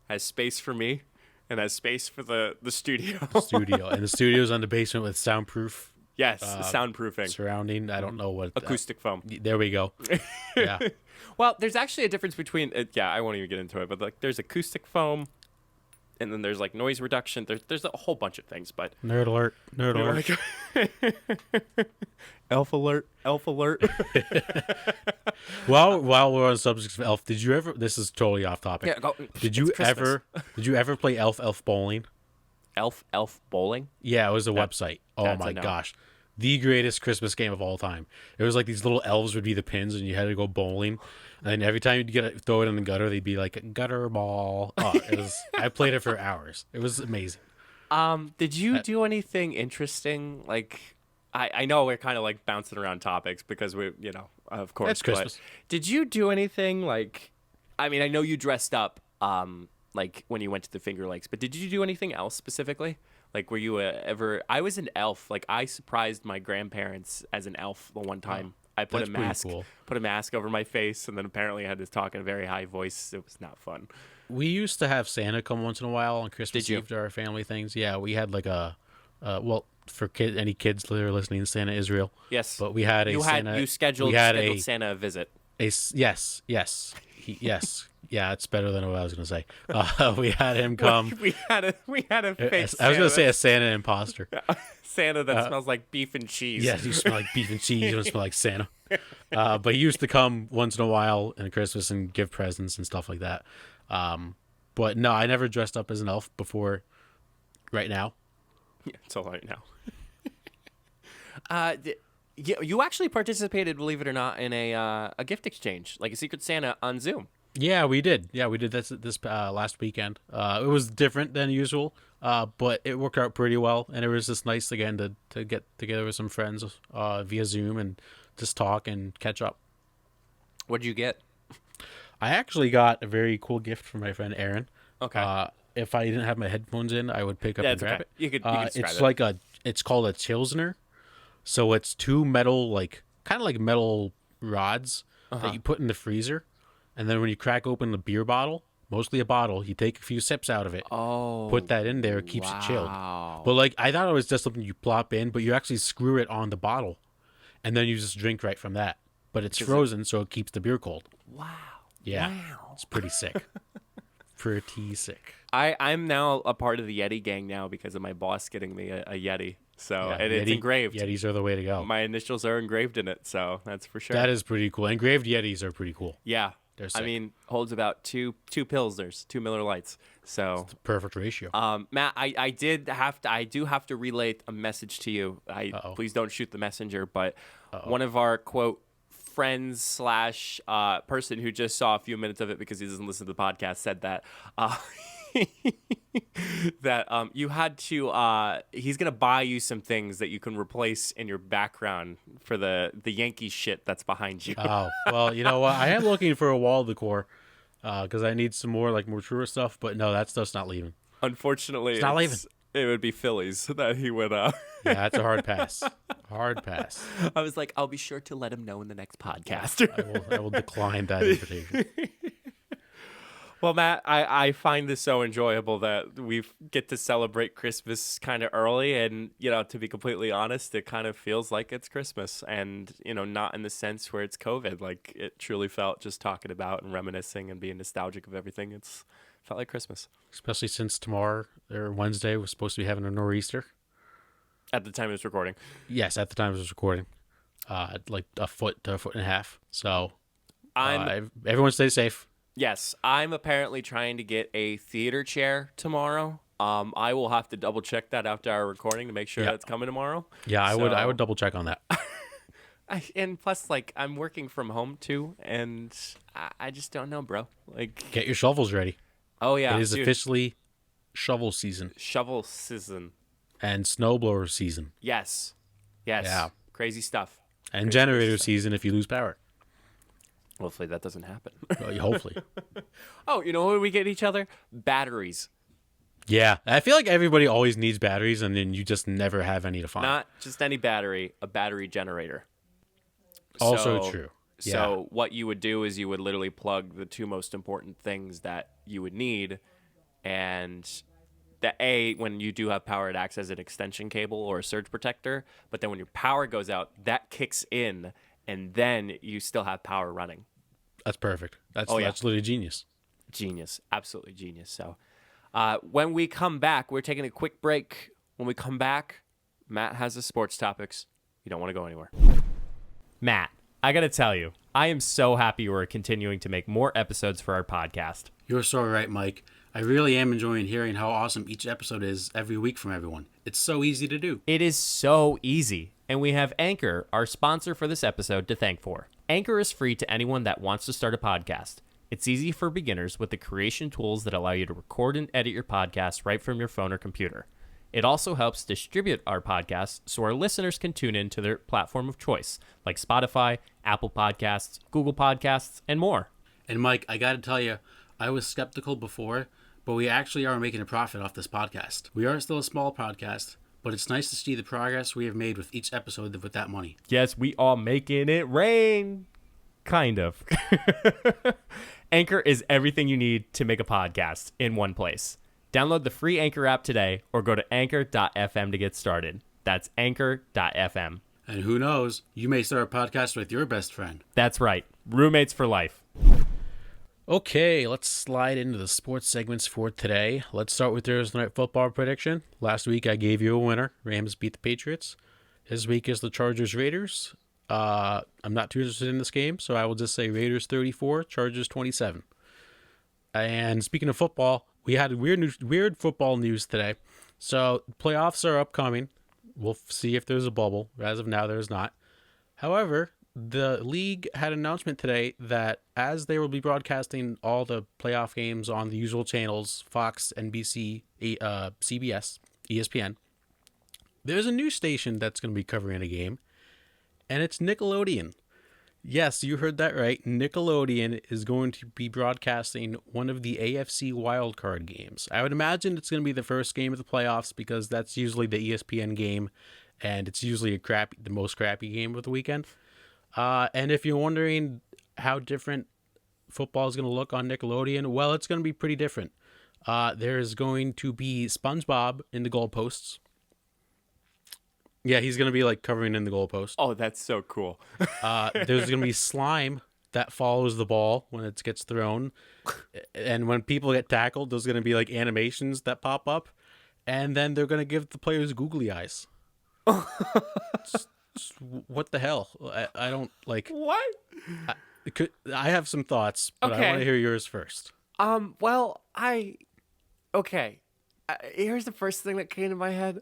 has space for me, and has space for the studio. Studio. And the studio's on the basement with soundproof Yes, soundproofing, surrounding. I don't know what. acoustic foam. There we go. Yeah. Well, there's actually a difference between yeah, I won't even get into it, but like there's acoustic foam, and then there's like noise reduction. There's a whole bunch of things, but Nerd alert. Nerd alert. elf alert, elf alert. While we're on the subject of Elf, did you ever? This is totally off topic. Yeah, go. Did you It's Christmas. ever play Elf Bowling? Elf bowling? Yeah, it was a website. Oh that's my a no. gosh. The greatest Christmas game of all time. It was like these little elves would be the pins and you had to go bowling. And then every time you'd throw it in the gutter, they'd be like, gutter ball. Oh, I played it for hours. It was amazing. Did you do anything interesting? Like, I know we're kind of like bouncing around topics because we, of course. It's Christmas. But did you do anything like? I mean, I know you dressed up, like when you went to the Finger Lakes, but did you do anything else specifically? Like, were you ever? I was an elf. Like, I surprised my grandparents as an elf the one time. I put that's a pretty mask, cool. put a mask over my face, and then apparently I had to talk in a very high voice. It was not fun. We used to have Santa come once in a while on Christmas Did you? Eve to our family things. Yeah, we had like for any kids that are listening, Santa Israel. Yes, But we had a you Santa. scheduled we had a Santa a visit. yes. Yes. Yeah, it's better than what I was going to say. We had him come. We had a fake. I was going to say a Santa imposter. Santa that smells like beef and cheese. Yes, you smell like beef and cheese. You don't smell like Santa. But he used to come once in a while in Christmas and give presents and stuff like that. But no, I never dressed up as an elf before. Right now. Yeah, it's all right now. You actually participated, believe it or not, in a gift exchange, like a Secret Santa on Zoom. Yeah, we did. Yeah, we did this last weekend. It was different than usual, but it worked out pretty well. And it was just nice again to get together with some friends via Zoom and just talk and catch up. What did you get? I actually got a very cool gift from my friend Aaron. Okay. If I didn't have my headphones in, I would pick up and That's grab okay. it. You could describe it's it. like it's called a Chilsner. So it's two metal, kind of like metal rods that you put in the freezer. And then when you crack open the beer bottle, mostly a bottle, you take a few sips out of it. Oh. Put that in there, it keeps it chilled. Wow. But I thought it was just something you plop in, but you actually screw it on the bottle. And then you just drink right from that. But it's frozen, so it keeps the beer cold. Wow. Yeah. Wow. It's pretty sick. Pretty sick. I'm now a part of the Yeti gang now because of my boss getting me a Yeti. So Yeah, and it's engraved. Yetis are the way to go. My initials are engraved in it, so that's for sure. That is pretty cool. Engraved Yetis are pretty cool. Yeah. They're I sick. mean, holds about two Pilsners, 2 Miller Lights. So Perfect ratio. Matt, I do have to relay a message to you. Please don't shoot the messenger, but one of our quote friends slash person who just saw a few minutes of it because he doesn't listen to the podcast said that that you had to he's gonna buy you some things that you can replace in your background for the Yankee shit that's behind you. Oh, well, you know what? I am looking for a wall decor because I need some more mature stuff, but no, that stuff's not leaving. Unfortunately, It's not leaving. It would be Phillies that he would. Yeah, that's a hard pass. Hard pass. I was like, I'll be sure to let him know in the next podcast. I will decline that invitation. Well, Matt, I find this so enjoyable that we get to celebrate Christmas kind of early. And, to be completely honest, it kind of feels like it's Christmas and, not in the sense where it's COVID. Like it truly felt just talking about and reminiscing and being nostalgic of everything. It's felt like Christmas. Especially since tomorrow or Wednesday we're supposed to be having a nor'easter. At the time of this recording. Yes, at the time it was recording. Like a foot to a foot and a half. So everyone stay safe. Yes, I'm apparently trying to get a theater chair tomorrow. I will have to double check that after our recording to make sure that's coming tomorrow. Yeah, I would double check on that. And plus, like, I'm working from home too, and I just don't know, bro. Like, get your shovels ready. Oh yeah, it is officially shovel season. Shovel season. And snowblower season. Yes. Yeah. Crazy stuff. And Crazy generator stuff. season if you lose power. Hopefully that doesn't happen. Hopefully. Oh, you know what we get each other? Batteries. Yeah. I feel like everybody always needs batteries, and then you just never have any to find. Not just any battery, a battery generator. Also true. Yeah. So what you would do is you would literally plug the two most important things that you would need, and when you do have power, it acts as an extension cable or a surge protector. But then when your power goes out, that kicks in, and then you still have power running. That's perfect. That's literally genius. Genius. Absolutely genius. So when we come back, we're taking a quick break. When we come back, Matt has the sports topics. You don't want to go anywhere. Matt, I got to tell you, I am so happy we're continuing to make more episodes for our podcast. You're so right, Mike. I really am enjoying hearing how awesome each episode is every week from everyone. It's so easy to do. It is so easy. And we have Anchor, our sponsor for this episode, to thank for. Anchor is free to anyone that wants to start a podcast. It's easy for beginners with the creation tools that allow you to record and edit your podcast right from your phone or computer. It also helps distribute our podcasts so our listeners can tune in to their platform of choice, like Spotify, Apple Podcasts, Google Podcasts, and more. And Mike, I got to tell you, I was skeptical before, but we actually are making a profit off this podcast. We are still a small podcast, but it's nice to see the progress we have made with each episode with that money. Yes, we are making it rain. Kind of. Anchor is everything you need to make a podcast in one place. Download the free Anchor app today or go to anchor.fm to get started. That's anchor.fm. And who knows, you may start a podcast with your best friend. That's right. Roommates for life. Okay, let's slide into the sports segments for today. Let's start with Thursday Night Football prediction. Last week I gave you a winner. Rams beat the Patriots. This week is the Chargers-Raiders. I'm not too interested in this game, so I will just say Raiders 34, Chargers 27. And speaking of football, we had weird football news today. So playoffs are upcoming. We'll see if there's a bubble. As of now, there's not. However, the league had an announcement today that as they will be broadcasting all the playoff games on the usual channels, Fox, NBC, CBS, ESPN, there's a new station that's going to be covering a game, and it's Nickelodeon. Yes, you heard that right. Nickelodeon is going to be broadcasting one of the AFC Wild Card games. I would imagine it's going to be the first game of the playoffs because that's usually the ESPN game, and it's usually the most crappy game of the weekend. And if you're wondering how different football is going to look on Nickelodeon, well, it's going to be pretty different. There's going to be SpongeBob in the goalposts. Yeah, he's going to be like covering in the goalpost. Oh, that's so cool. There's going to be slime that follows the ball when it gets thrown. And when people get tackled, there's going to be like animations that pop up. And then they're going to give the players googly eyes. What the hell? I don't like. What? I have some thoughts, but Okay. I want to hear yours first. Well, okay. Here's the first thing that came to my head.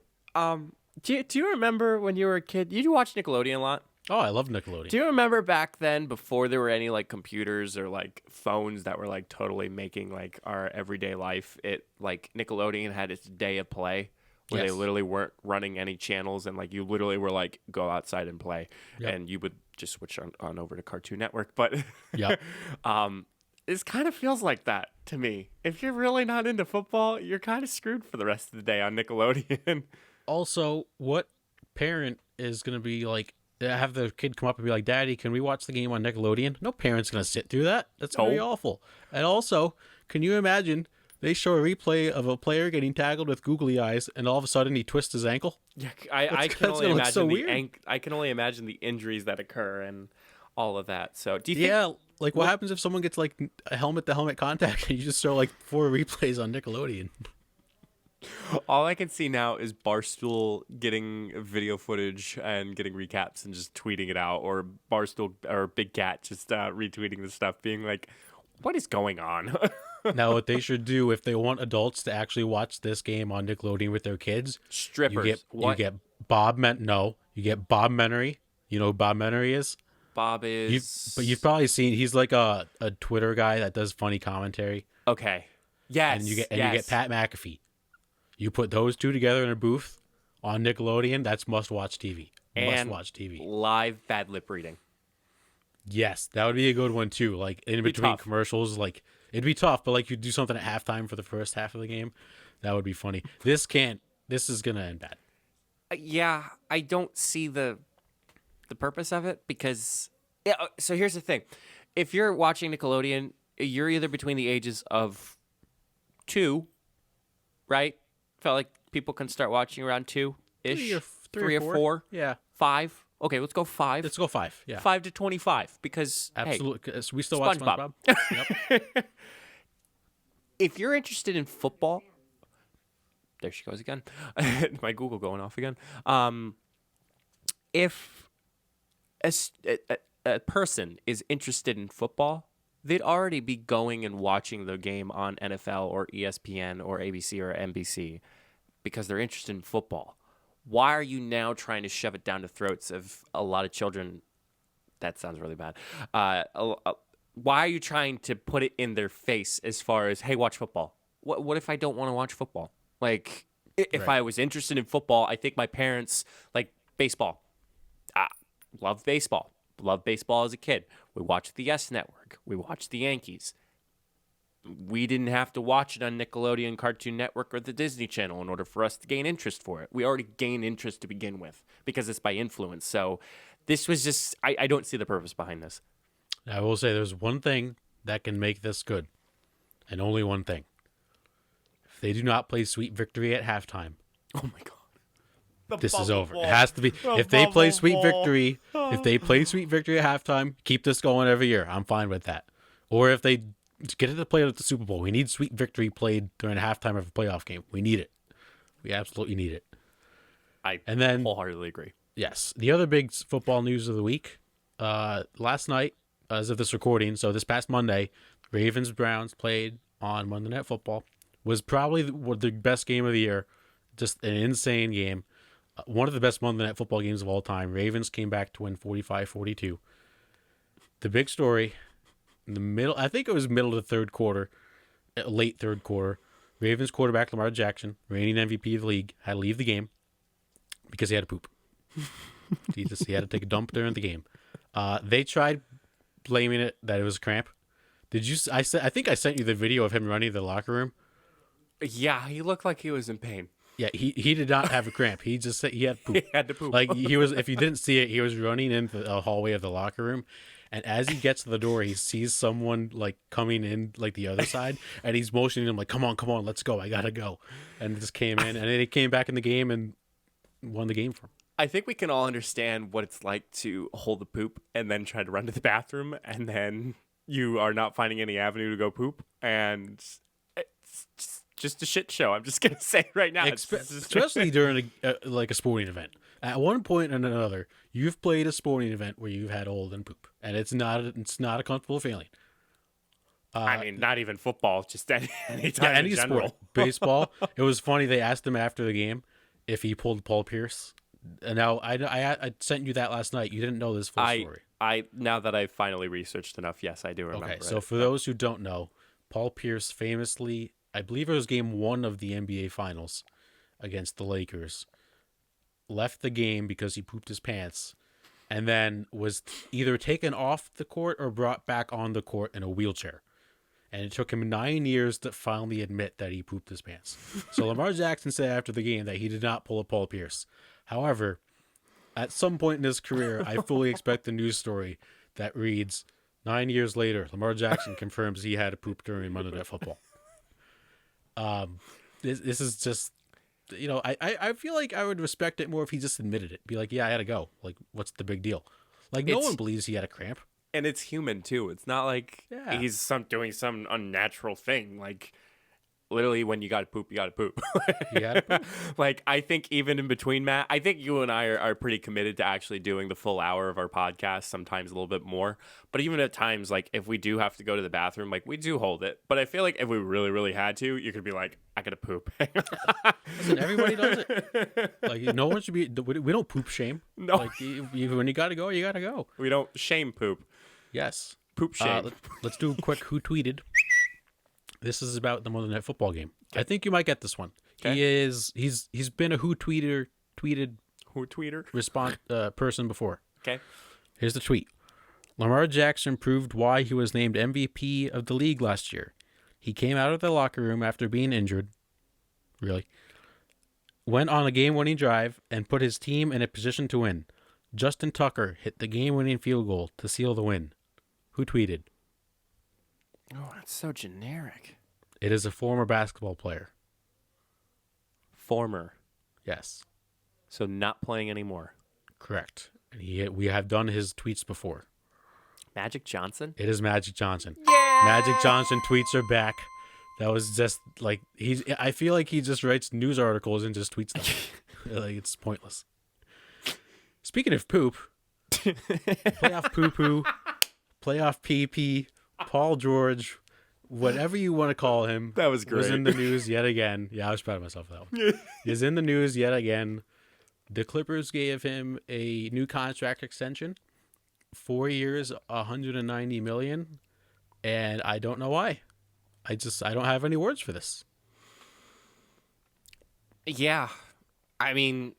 Do you remember when you were a kid? You watch Nickelodeon a lot? Oh, I love Nickelodeon. Do you remember back then, before there were any like computers or like phones that were like totally making like our everyday life? It like Nickelodeon had its day of play where Yes. they literally weren't running any channels, and like you literally were like go outside and play, Yep. and you would just switch on over to Cartoon Network. But Yep. this kind of feels like that to me. If you're really not into football, you're kind of screwed for the rest of the day on Nickelodeon. Also, what parent is going to be like, have the kid come up and be like, Daddy, can we watch the game on Nickelodeon? No parent's going to sit through that. That's going to be No. awful. And also, Can you imagine? They show a replay of a player getting tackled with googly eyes, and all of a sudden he twists his ankle. Yeah, I can That's only gonna look imagine so the weird. I can only imagine the injuries that occur and all of that. So, do you think Yeah, like what happens if someone gets like a helmet-to-helmet contact and you just show like 4 replays on Nickelodeon? all I can see now is Barstool getting video footage and getting recaps and just tweeting it out, or Barstool or Big Cat just retweeting the stuff, being like, "What is going on?" Now, what they should do if they want adults to actually watch this game on Nickelodeon with their kids, Strippers. you get you get Bob Menery. You know who Bob Menery is? Bob is. But you've probably seen he's like a Twitter guy that does funny commentary. Okay. Yes. And you get yes. Pat McAfee. You put those two together in a booth on Nickelodeon, that's must-watch TV. And must-watch TV. Live bad lip reading. Yes, that would be a good one too. Like in between tough. commercials, like it'd be tough, but like you do something at halftime for the first half of the game, that would be funny. This is gonna end bad. Yeah, I don't see the purpose of it because so here's the thing. If you're watching Nickelodeon, you're either between the ages of 2, right? Felt like people can start watching around 2-ish. Three or 4. Yeah. 5. Okay, let's go 5. Let's go 5. Yeah. 5 to 25 because Absolutely. Hey, we still watch SpongeBob. SpongeBob. Yep. If you're interested in football, there she goes again. My Google going off again. If a person is interested in football, they'd already be going and watching the game on NFL or ESPN or ABC or NBC because they're interested in football. Why are you now trying to shove it down the throats of a lot of children? That sounds really bad. Why are you trying to put it in their face as far as, hey, watch football? What if I don't want to watch football? Like, if I was interested in football, I think my parents, like baseball. Love baseball. Loved baseball as a kid. We watched the Yes Network. We watched the Yankees. We didn't have to watch it on Nickelodeon, Cartoon Network, or the Disney Channel in order for us to gain interest for it. We already gained interest to begin with because it's by influence. So this was just, I don't see the purpose behind this. I will say there's one thing that can make this good, and only one thing. If they do not play Sweet Victory at halftime, oh my God, this is over. It has to be. If they play Sweet Victory, at halftime, keep this going every year. I'm fine with that. Or if they get it to play at the Super Bowl, we need Sweet Victory played during halftime of a playoff game. We need it. We absolutely need it. I wholeheartedly agree. Yes. The other big football news of the week, last night, as of this recording, so this past Monday, Ravens-Browns played on Monday Night Football. Was probably the best game of the year. Just an insane game. One of the best Monday Night Football games of all time. Ravens came back to win 45-42. The big story, in the middle, I think it was middle of the third quarter, late third quarter, Ravens quarterback Lamar Jackson, reigning MVP of the league, had to leave the game because he had to poop. He had to take a dump during the game. They tried blaming it that it was cramp. Did you? I think I sent you the video of him running to the locker room. Yeah, he looked like he was in pain. Yeah, he did not have a cramp. He just said he had poop. He had to poop. Like he was, if you didn't see it, he was running into the hallway of the locker room, and as he gets to the door, he sees someone like coming in like the other side, and he's motioning him like, "Come on, let's go. I gotta go." And just came in, and then he came back in the game and won the game for him. I think we can all understand what it's like to hold the poop and then try to run to the bathroom, and then you are not finding any avenue to go poop, and it's just a shit show. I'm just gonna say it right now, especially during a sporting event. At one point or another, you've played a sporting event where you've had to hold and poop, and it's not a comfortable feeling. I mean, not even football, just any any sport, baseball. It was funny. They asked him after the game if he pulled Paul Pierce. And now I sent you that last night. You didn't know this full story. Now that I've finally researched enough, yes, I do remember. Okay, so for those who don't know, Paul Pierce famously, I believe it was game 1 of the NBA Finals against the Lakers, left the game because he pooped his pants, and then was either taken off the court or brought back on the court in a wheelchair. And it took him 9 years to finally admit that he pooped his pants. So Lamar Jackson said after the game that he did not pull a Paul Pierce. However, at some point in his career, I fully expect a news story that reads, 9 years later, Lamar Jackson confirms he had a poop during Monday Night Football. This is just, I feel like I would respect it more if he just admitted it. Be like, yeah, I had to go. Like, what's the big deal? Like, no one believes he had a cramp. And it's human, too. It's not like Yeah. he's doing some unnatural thing. Like, literally, when you got to poop, you got to poop. He had a poop. Like, I think even in between, Matt, I think you and I are pretty committed to actually doing the full hour of our podcast, sometimes a little bit more. But even at times, like, if we do have to go to the bathroom, like, we do hold it. But I feel like if we really, really had to, you could be like, I got to poop. Listen, everybody does it. Like, no one should be, we don't poop shame. No. Like, when you got to go, you got to go. We don't shame poop. Yes. Poop shame. Let's do a quick who tweeted. This is about the Monday Night Football game. Okay. I think you might get this one. Okay. He's been a who tweeted response person before. Okay. Here's the tweet. Lamar Jackson proved why he was named MVP of the league last year. He came out of the locker room after being injured. Really? Went on a game-winning drive and put his team in a position to win. Justin Tucker hit the game-winning field goal to seal the win. Who tweeted? Oh, that's so generic. It is a former basketball player. Former. Yes. So not playing anymore. Correct. And we have done his tweets before. Magic Johnson? It is Magic Johnson. Yeah! Magic Johnson tweets are back. That was just like I feel like he just writes news articles and just tweets them. Like, it's pointless. Speaking of poop, playoff poo-poo, playoff pee-pee, Paul George, whatever you want to call him. That was great. Was in the news yet again. Yeah, I was proud of myself for that one. He's in the news yet again. The Clippers gave him a new contract extension, 4 years, $190 million, and I don't know why. I don't have any words for this. Yeah, I mean,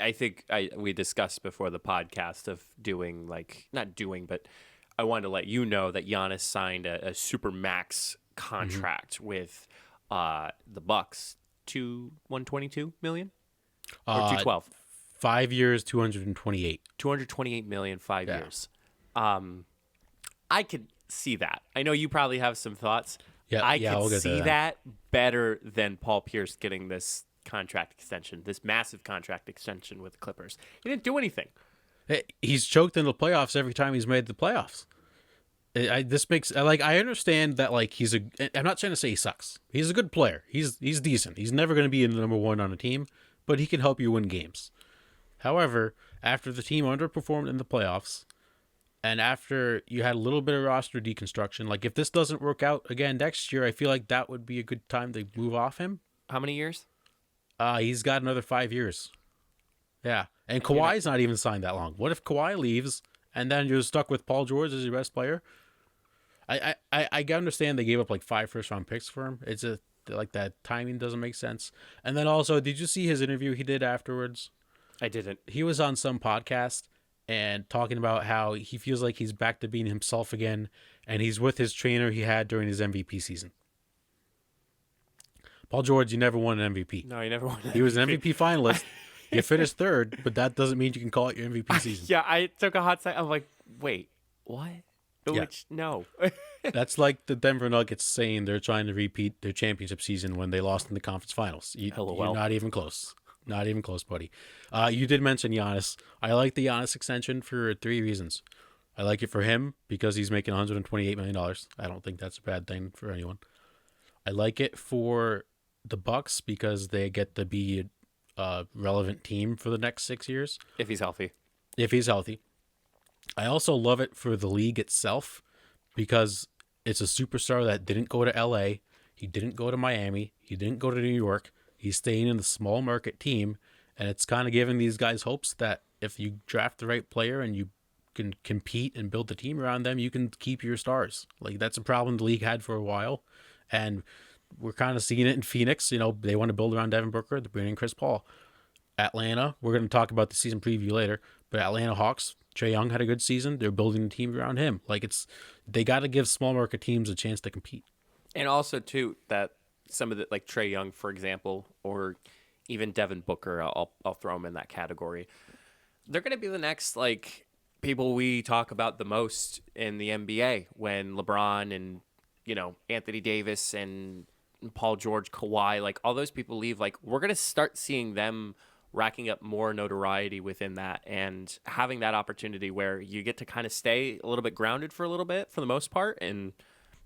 I think we discussed before the podcast of doing but I wanted to let you know that Giannis signed a super max contract with the Bucks to $122 million or $212. 5 years, 228. $228 million, 5 years. I could see that. I know you probably have some thoughts. I could see that better than Paul Pierce getting this contract extension, this massive contract extension with the Clippers. He didn't do anything. He's choked in the playoffs every time he's made the playoffs. I understand that, like, I'm not trying to say he sucks. He's a good player. He's decent. He's never going to be the number one on a team, but he can help you win games. However, after the team underperformed in the playoffs, and after you had a little bit of roster deconstruction, like, if this doesn't work out again next year, I feel like that would be a good time to move off him. How many years? He's got another 5 years. Yeah. And Kawhi's not even signed that long. What if Kawhi leaves and then you're stuck with Paul George as your best player? I understand they gave up like 5 first-round picks for him. It's like that timing doesn't make sense. And then also, did you see his interview he did afterwards? I didn't. He was on some podcast and talking about how he feels like he's back to being himself again, and he's with his trainer he had during his MVP season. Paul George, you never won an MVP. No, you never won an MVP. He was an MVP finalist. You finished third, but that doesn't mean you can call it your MVP season. Yeah, I took a hot second. I'm like, wait, what? Yeah. No. That's like the Denver Nuggets saying they're trying to repeat their championship season when they lost in the conference finals. You're not even close. Not even close, buddy. You did mention Giannis. I like the Giannis extension for 3 reasons. I like it for him because he's making $128 million. I don't think that's a bad thing for anyone. I like it for the Bucks because they get to be a relevant team for the next 6 years. If he's healthy. I also love it for the league itself because it's a superstar that didn't go to LA. He didn't go to Miami. He didn't go to New York. He's staying in the small market team. And it's kind of giving these guys hopes that if you draft the right player and you can compete and build the team around them, you can keep your stars. Like, that's a problem the league had for a while. And we're kind of seeing it in Phoenix. You know, they want to build around Devin Booker. They're bringing Chris Paul. Atlanta, we're going to talk about the season preview later, but Atlanta Hawks, Trae Young had a good season. They're building a team around him. Like, they got to give small market teams a chance to compete. And also, too, that some of the, like Trae Young, for example, or even Devin Booker, I'll throw him in that category. They're going to be the next, like, people we talk about the most in the NBA when LeBron and, Anthony Davis and Paul George, Kawhi, like all those people leave, like we're going to start seeing them racking up more notoriety within that and having that opportunity where you get to kind of stay a little bit grounded for a little bit for the most part and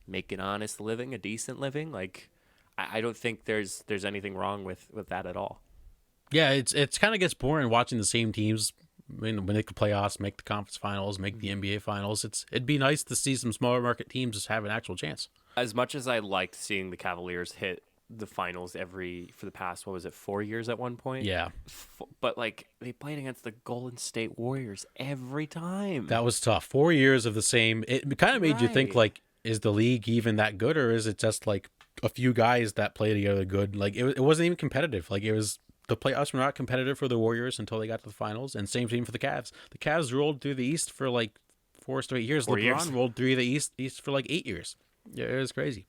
make an honest living, a decent living. Like I don't think there's anything wrong with that at all. Yeah, it's kind of gets boring watching the same teams when they make the playoffs, make the conference finals, make the NBA finals. It'd be nice to see some smaller market teams just have an actual chance. As much as I liked seeing the Cavaliers hit the finals for the past, what was it, 4 years at one point? Yeah. But like they played against the Golden State Warriors every time. That was tough. 4 years of the same. It kind of made you think, like, is the league even that good, or is it just like a few guys that play together good? Like it wasn't even competitive. Like the playoffs were not competitive for the Warriors until they got to the finals, and same thing for the Cavs. The Cavs rolled through the East for like 4 straight years. LeBron rolled through the East for like 8 years. Yeah, it was crazy.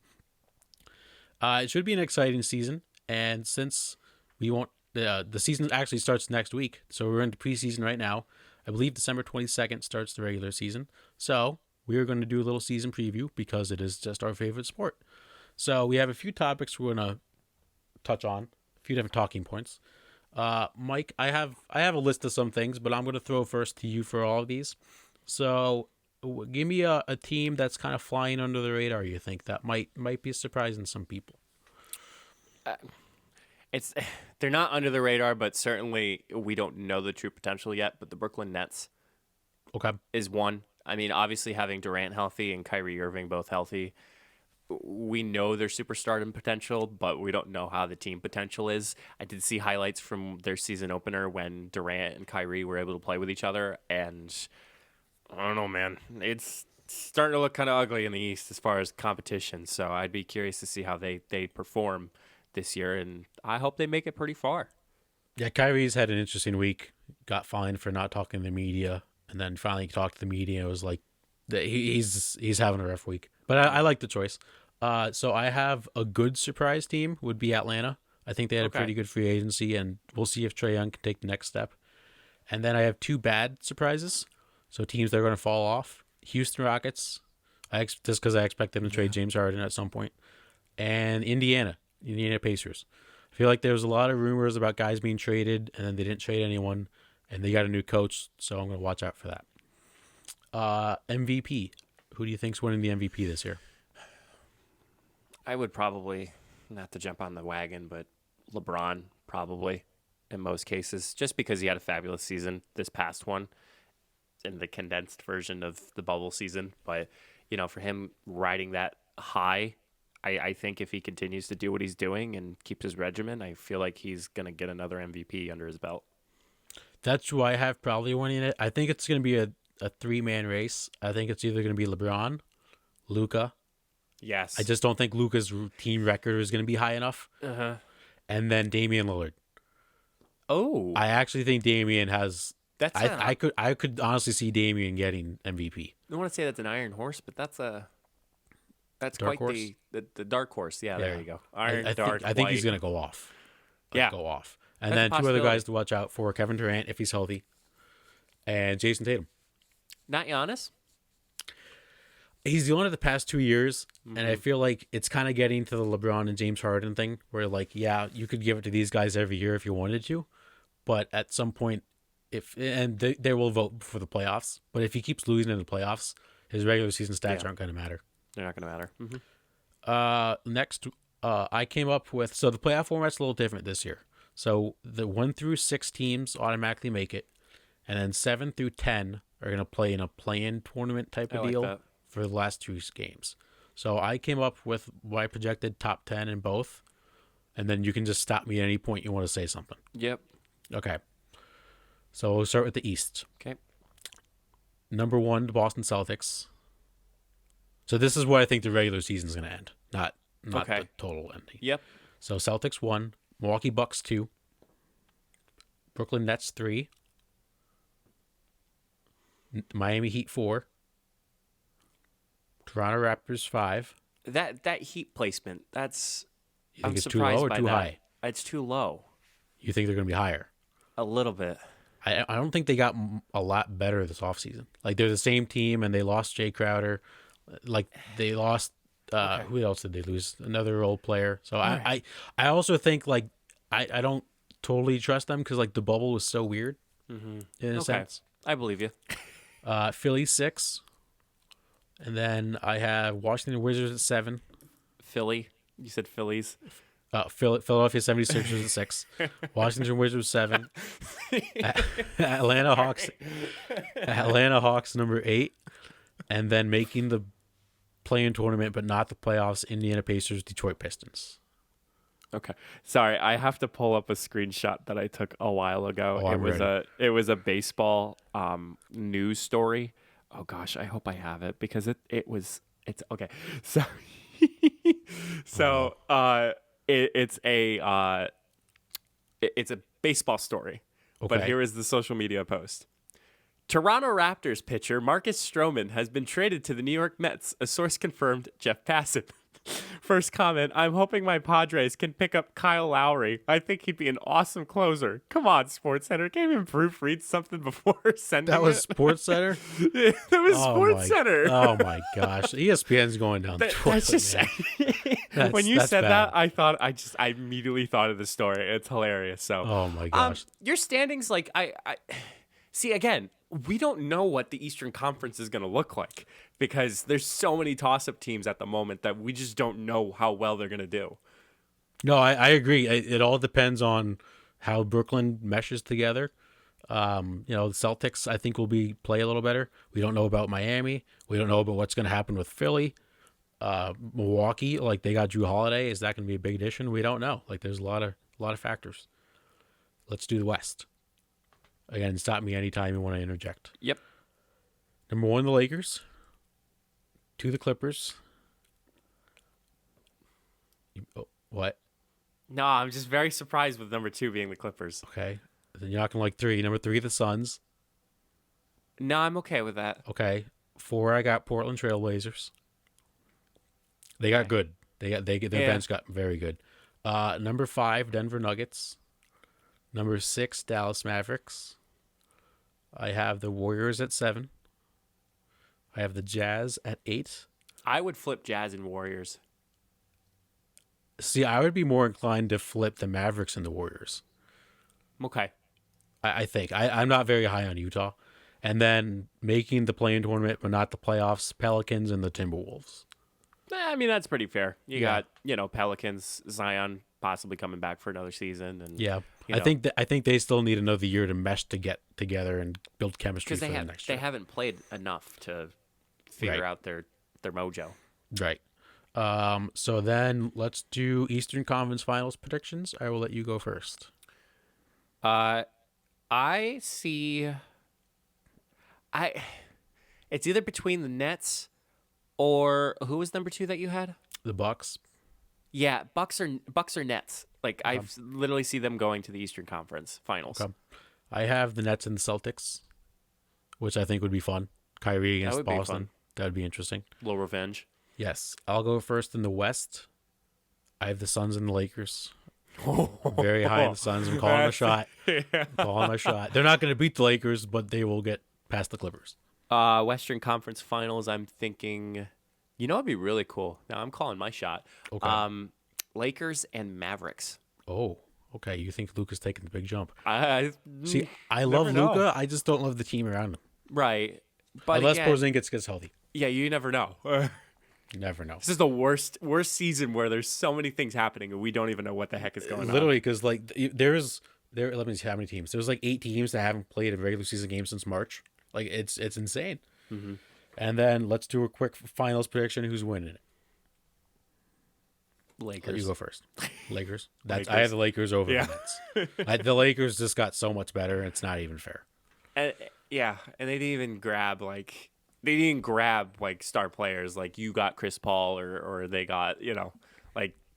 It should be an exciting season, and since we won't, the season actually starts next week, so we're into preseason right now. I believe December 22nd starts the regular season, so we are going to do a little season preview because it is just our favorite sport. So we have a few topics we're going to touch on, a few different talking points. Mike, I have a list of some things, but I'm going to throw first to you for all of these. So give me a team that's kind of flying under the radar, you think, that might be surprising some people. They're not under the radar, but certainly we don't know the true potential yet. But the Brooklyn Nets, is one. I mean, obviously having Durant healthy and Kyrie Irving both healthy, we know their superstardom potential, but we don't know how the team potential is. I did see highlights from their season opener when Durant and Kyrie were able to play with each other, and I don't know, man. It's starting to look kind of ugly in the East as far as competition, so I'd be curious to see how they perform this year, and I hope they make it pretty far. Yeah, Kyrie's had an interesting week. Got fined for not talking to the media, and then finally talked to the media. It was like he's having a rough week. But I like the choice. So I have a good surprise team would be Atlanta. I think they had a pretty good free agency, and we'll see if Trae Young can take the next step. And then I have two bad surprises. So teams that are going to fall off. Houston Rockets, just because I expect them to trade James Harden at some point. And Indiana Pacers. I feel like there was a lot of rumors about guys being traded, and then they didn't trade anyone, and they got a new coach, so I'm going to watch out for that. MVP. Who do you think's winning the MVP this year? I would probably, not to jump on the wagon, but LeBron probably in most cases, just because he had a fabulous season this past one in the condensed version of the bubble season. But, for him riding that high, I think if he continues to do what he's doing and keeps his regimen, I feel like he's going to get another MVP under his belt. That's who I have probably winning it. I think it's going to be a three-man race. I think it's either going to be LeBron, Luka. Yes. I just don't think Luka's team record is going to be high enough. Uh-huh. And then Damian Lillard. Oh. I actually think Damian has... I could honestly see Damian getting MVP. I don't want to say that's an iron horse, but that's dark quite horse? the dark horse. Yeah, there you go. I think he's going to go off. Go off. And That's then a two other guys possibility. to watch out for: Kevin Durant if he's healthy, and Jason Tatum. Not Giannis? He's the one of the past 2 years, and I feel like it's kind of getting to the LeBron and James Harden thing, where like, yeah, you could give it to these guys every year if you wanted to, but at some point, they will vote for the playoffs. But if he keeps losing in the playoffs, his regular season stats aren't going to matter. They're not going to matter. Mm-hmm. Next, I came up with, so the playoff format's a little different this year. So the 1 through 6 teams automatically make it, and then 7 through 10 are going to play in a play-in tournament type of deal for the last 2 games. So I came up with what I projected top 10 in both, and then you can just stop me at any point you want to say something. Yep. Okay. So we'll start with the East. Okay. Number 1, the Boston Celtics. So this is where I think the regular season is going to end, not the total ending. Yep. So Celtics 1, Milwaukee Bucks 2, Brooklyn Nets 3, Miami Heat 4, Toronto Raptors 5. That Heat placement, that's... You think I'm it's too low or by too that. high? It's too low. You think they're going to be higher? A little bit. I don't think they got a lot better this offseason. Like they're the same team, and they lost Jay Crowder. Like they lost. Who else did they lose? Another old player. So I also think like I don't totally trust them because like the bubble was so weird in a sense. I believe you. Philly 6, and then I have Washington Wizards at 7. Philly. You said Phillies. Philadelphia 76ers at 6. Washington Wizards 7. Atlanta Hawks number 8, and then making the play-in tournament but not the playoffs, Indiana Pacers, Detroit Pistons. Okay. Sorry, I have to pull up a screenshot that I took a while ago. It was a baseball news story. Oh gosh, I hope I have it because it's okay. So it's a baseball story. Okay. But here is the social media post. Toronto Raptors pitcher Marcus Stroman has been traded to the New York Mets, a source confirmed Jeff Passan. First comment, I'm hoping my Padres can pick up Kyle Lowry. I think he'd be an awesome closer. Come on, SportsCenter. Can't even proofread something before sending That was SportsCenter? That was SportsCenter. Oh my gosh. ESPN's going down the toilet. When you said bad. That, I immediately thought of the story. It's hilarious. So oh my gosh. Your standings, like I see again, we don't know what the Eastern Conference is going to look like because there's so many toss-up teams at the moment that we just don't know how well they're going to do. No, I agree. It all depends on how Brooklyn meshes together. The Celtics, I think, will play a little better. We don't know about Miami. We don't know about what's going to happen with Philly. Milwaukee, like they got Drew Holiday. Is that going to be a big addition? We don't know. Like there's a lot of factors. Let's do the West. Again, stop me anytime you want to interject. Yep. Number 1, the Lakers. 2, the Clippers. What? No, I'm just very surprised with number 2 being the Clippers. Okay. Then you're not going to like 3. Number 3, the Suns. No, I'm okay with that. Okay. 4, I got Portland Trailblazers. They got good. Their bench got very good. Number 5, Denver Nuggets. Number 6, Dallas Mavericks. I have the Warriors at 7. I have the Jazz at 8. I would flip Jazz and Warriors. See, I would be more inclined to flip the Mavericks and the Warriors. Okay. I think. I'm not very high on Utah. And then making the play-in tournament, but not the playoffs, Pelicans and the Timberwolves. I mean, that's pretty fair. You got, Pelicans, Zion possibly coming back for another season. And I think they still need another year to mesh to get together and build chemistry for the next year. They haven't played enough to figure out their mojo. Right. So then let's do Eastern Conference Finals predictions. I will let you go first. I see. It's either between the Nets or who was number 2 that you had? The Bucks. Yeah, Bucks or Nets. Like I literally see them going to the Eastern Conference Finals. Okay. I have the Nets and the Celtics, which I think would be fun. Kyrie against Boston. That would be interesting. A little revenge. Yes. I'll go first in the West. I have the Suns and the Lakers. I'm very high in the Suns. I'm calling a shot. Calling a shot. They're not going to beat the Lakers, but they will get past the Clippers. Western Conference Finals, I'm thinking, it'd be really cool. Now I'm calling my shot. Okay. Lakers and Mavericks. Oh, okay. You think Luka's taking the big jump? See, I love Luka. I just don't love the team around him. Right. But unless Porzingis gets healthy. Yeah, you never know. You never know. This is the worst season where there's so many things happening and we don't even know what the heck is going on. Literally, because like let me see how many teams. There's like 8 teams that haven't played a regular season game since March. Like it's insane. Mm-hmm. And then let's do a quick finals prediction. Who's winning it? Lakers. Let you go first. Lakers. I have the Lakers over the Nets. The Lakers just got so much better, and it's not even fair. And they didn't even grab star players like you got Chris Paul or they got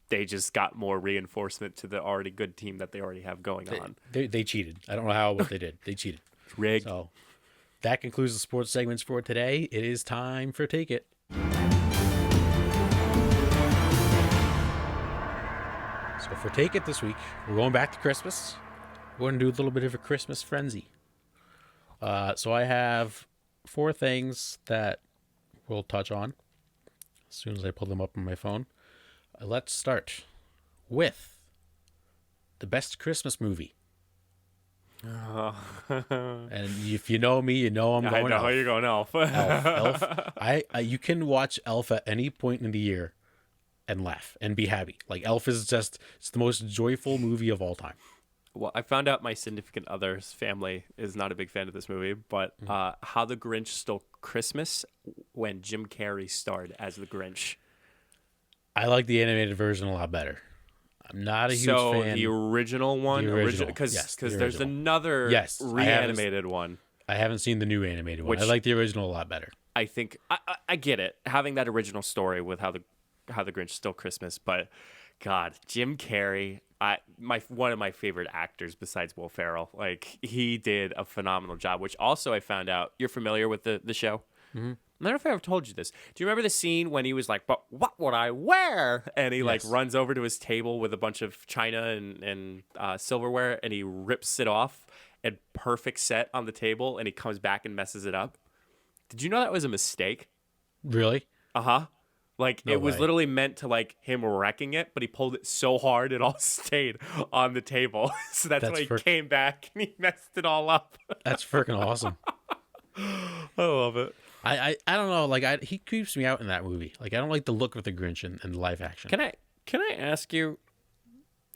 they just got more reinforcement to the already good team that they already have going on. They cheated. I don't know what they did. They cheated. Rigged. So that concludes the sports segments for today. It is time for Take It. So for Take It this week, we're going back to Christmas. We're going to do a little bit of a Christmas frenzy. So I have 4 things that we'll touch on as soon as I pull them up on my phone. Let's start with the best Christmas movie. Oh. And if you know me, you know I'm I going know Elf. you're going Elf. Elf. I you can watch Elf at any point in the year and laugh and be happy. Like Elf is just it's the most joyful movie of all time. Well, I found out my significant other's family is not a big fan of this movie, but How the Grinch Stole Christmas when Jim Carrey starred as the Grinch. I like the animated version a lot better. I'm not a huge fan. The original one, because Yes, the there's original. another Yes, reanimated one. I haven't seen the new animated one. Which- I like the original a lot better. I think I get it, having that original story with how the Grinch Stole Christmas, but God, Jim Carrey, one of my favorite actors besides Will Ferrell. Like he did a phenomenal job. Which also I found out you're familiar with the show. Mm-hmm. I don't know if I ever told you this. Do you remember the scene when he was like, "But what would I wear?" And he like runs over to his table with a bunch of china and silverware, and he rips it off and perfect set on the table, and he comes back and messes it up. Did you know that was a mistake? Really? Uh-huh. Like No it was way. literally meant to like him wrecking it, but he pulled it so hard it all stayed on the table. So that's why he came back and he messed it all up. That's freaking awesome. I love it. I don't know. Like he creeps me out in that movie. Like I don't like the look of the Grinch in live action. Can I ask you?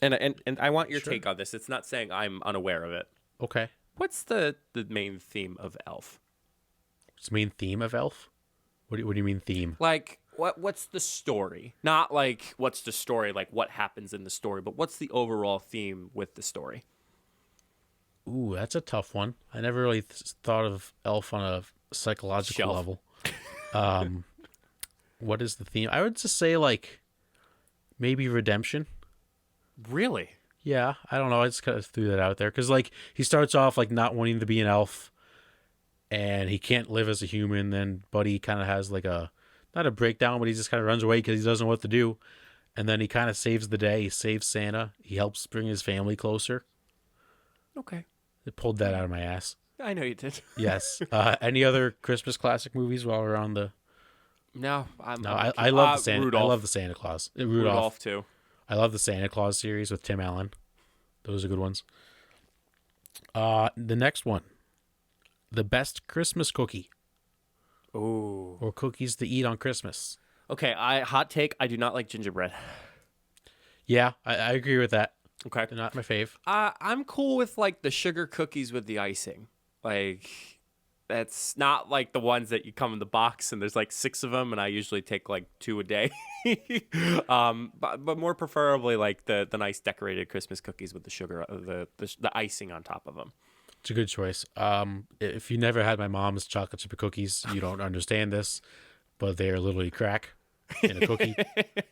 And I want your take on this. It's not saying I'm unaware of it. Okay. What's the main theme of Elf? What's the main theme of Elf? What do you mean theme? Like what's the story? Not like what's the story, like what happens in the story, but what's the overall theme with the story? Ooh, that's a tough one. I never really thought of Elf on a psychological level. What is the theme? I would just say like maybe redemption. Really? Yeah, I don't know. I just kind of threw that out there because like he starts off like not wanting to be an elf, and he can't live as a human. Then Buddy kind of has like not a breakdown, but he just kind of runs away because he doesn't know what to do. And then he kind of saves the day. He saves Santa. He helps bring his family closer. Okay. I pulled that out of my ass. I know you did. Yes. Any other Christmas classic movies while we're on the? No, I love the Santa. Rudolph. I love the Santa Claus. Rudolph too. I love the Santa Claus series with Tim Allen. Those are good ones. The next one, the best Christmas cookie. Ooh. Or cookies to eat on Christmas. Okay, hot take. I do not like gingerbread. Yeah, I agree with that. Okay. They're not my fave. I'm cool with like the sugar cookies with the icing. Like that's not like the ones that you come in the box and there's like 6 of them and I usually take like 2 a day. But more preferably like the nice decorated Christmas cookies with the sugar, the icing on top of them. It's a good choice. If you never had my mom's chocolate chip cookies, you don't understand this, but they're literally crack in a cookie.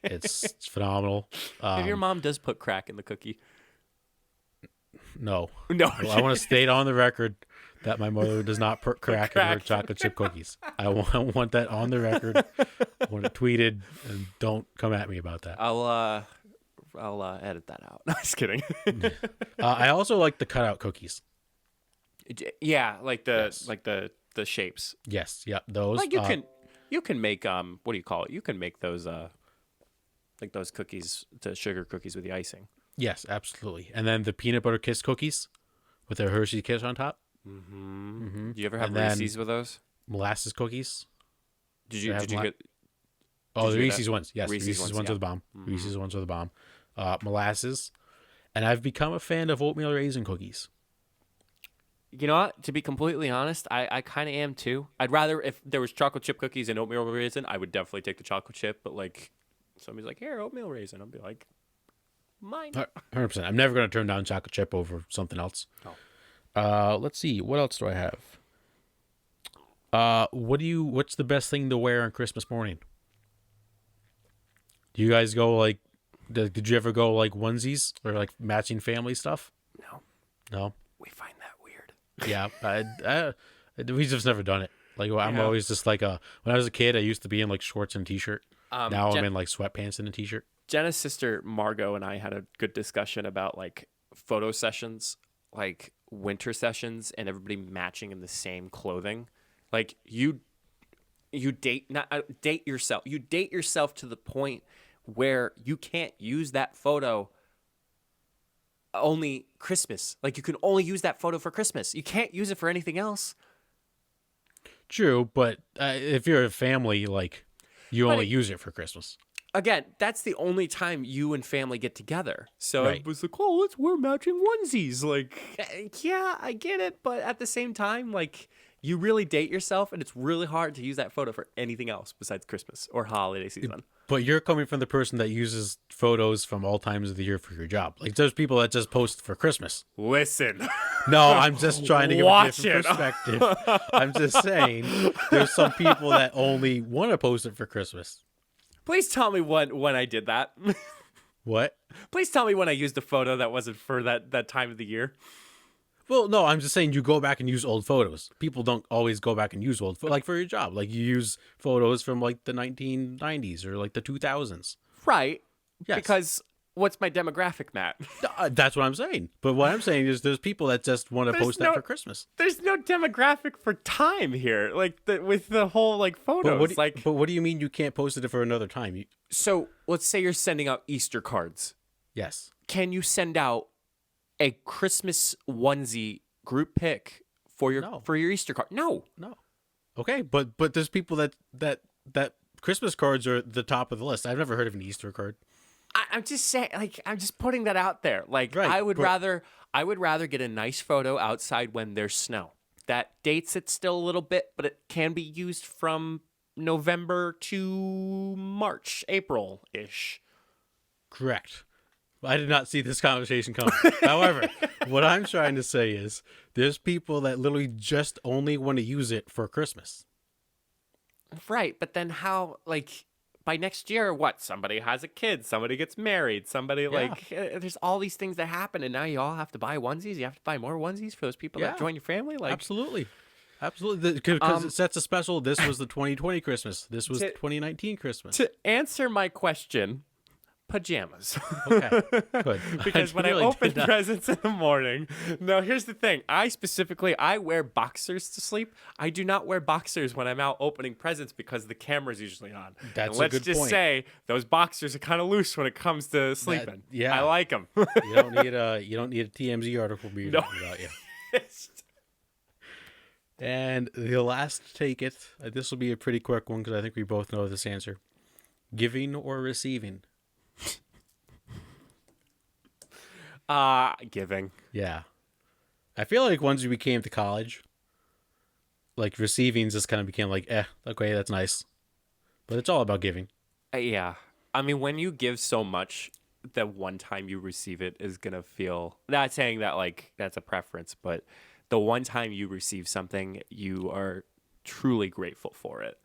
It's phenomenal. If your mom does put crack in the cookie. No. Well, I want to state on the record that my mother does not put crack in her chocolate chip cookies. I want that on the record. I want it tweeted, and don't come at me about that. I'll edit that out. No, just kidding. I also like the cutout cookies. Yeah, like the shapes. Yes, yeah, those. Like you can make what do you call it? You can make those like those cookies, the sugar cookies with the icing. Yes, absolutely. And then the peanut butter kiss cookies with their Hershey kiss on top. Mm-hmm. Do you ever have And Reese's with those? Molasses cookies. Did you get? Oh, did the you Reese's ones. Yes, Reese's Reese's ones, ones yeah. are the bomb. Mm-hmm. Reese's ones are the bomb. Molasses. And I've become a fan of oatmeal raisin cookies. You know what? To be completely honest, I kind of am too. I'd rather if there was chocolate chip cookies and oatmeal raisin, I would definitely take the chocolate chip. But like, somebody's like, "Here, oatmeal raisin," I'll be like, "Mine." 100%. I'm never going to turn down chocolate chip over something else. Oh. Let's see. What else do I have? What's the best thing to wear on Christmas morning? Do you guys go like, did you ever go like onesies or like matching family stuff? No. We find that weird. Yeah. We just never done it. Like I'm always just like when I was a kid, I used to be in like shorts and t-shirt. Now I'm in like sweatpants and a t-shirt. Jenna's sister Margot and I had a good discussion about like photo sessions. Like winter sessions and everybody matching in the same clothing. Like you date yourself. You date yourself to the point where you can't use that photo only Christmas. Like you can only use that photo for Christmas. You can't use it for anything else. True, but if you're a family, like you only use it for Christmas. Again, that's the only time you and family get together. So Right. it was like, oh, let's wear matching onesies. Like, yeah, I get it. But at the same time, like, you really date yourself, and it's really hard to use that photo for anything else besides Christmas or holiday season. But you're coming from the person that uses photos from all times of the year for your job. Like there's people that just post for Christmas. Listen. No, I'm just trying to give a different Watch it. perspective. I'm just saying there's some people that only want to post it for Christmas. Please tell me when I did that. What? Please tell me when I used a photo that wasn't for that time of the year. Well, no, I'm just saying you go back and use old photos. People don't always go back and use old photos. Like for your job. Like you use photos from like the 1990s or like the 2000s. Right. Yes. Because what's my demographic, Matt? That's what I'm saying. But what I'm saying is there's people that just want to post that for Christmas. There's no demographic for time here. Like with the whole like photos. But what do you mean you can't post it for another time? So let's say you're sending out Easter cards. Yes. Can you send out a Christmas onesie group pic for your Easter card? No. Okay, but there's people that Christmas cards are the top of the list. I've never heard of an Easter card. I'm just saying, like, I'm just putting that out there. Like, Right, I would rather get a nice photo outside when there's snow. That dates it still a little bit, but it can be used from November to March, April-ish. Correct. I did not see this conversation coming. However, what I'm trying to say is there's people that literally just only want to use it for Christmas. Right, but then how, like, by next year, what? Somebody has a kid, somebody gets married, there's all these things that happen, and now you all have to buy onesies. You have to buy more onesies for those people that join your family. Like, absolutely, because it sets a special. This was the 2020 Christmas. This was 2019 Christmas. To answer my question, pajamas. Okay, good. Because when I open presents in the morning, no, here's the thing. I wear boxers to sleep. I do not wear boxers when I'm out opening presents because the camera's usually on. That's and a good let's just point. say those boxers are kind of loose when it comes to sleeping. Yeah. I like them. You don't need a TMZ article being about you. And the last take it. This will be a pretty quick one because I think we both know this answer. Giving or receiving? Giving. Yeah. I feel like once we came to college, like receiving just kind of became like, okay, that's nice. But it's all about giving. Yeah. I mean, when you give so much, the one time you receive it is going to feel, not saying that like that's a preference, but the one time you receive something, you are truly grateful for it.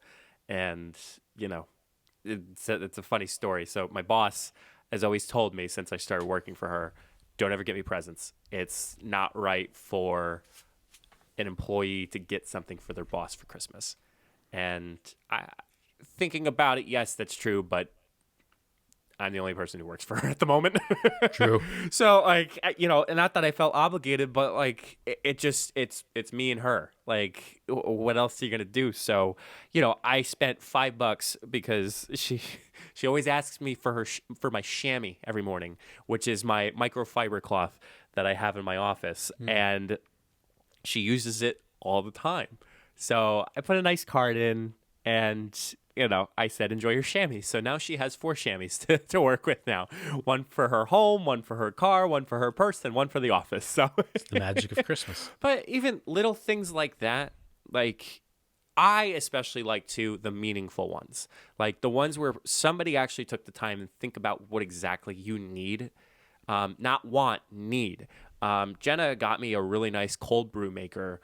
And, you know, it's a funny story. So my boss has always told me since I started working for her, don't ever get me presents. It's not right for an employee to get something for their boss for Christmas. And thinking about it, yes, that's true, but I'm the only person who works for her at the moment. True. So, like, you know, not that I felt obligated, but like, it's me and her. Like, what else are you gonna do? So, you know, I spent $5 because she always asks me for my chamois every morning, which is my microfiber cloth that I have in my office, and she uses it all the time. So I put a nice card in, and you know, I said, enjoy your chamois. So now she has 4 chamois to work with now. One for her home, one for her car, one for her purse, and one for the office. So It's the magic of Christmas. But even little things like that, like I especially like the meaningful ones. Like the ones where somebody actually took the time and think about what exactly you need. Not want, need. Jenna got me a really nice cold brew maker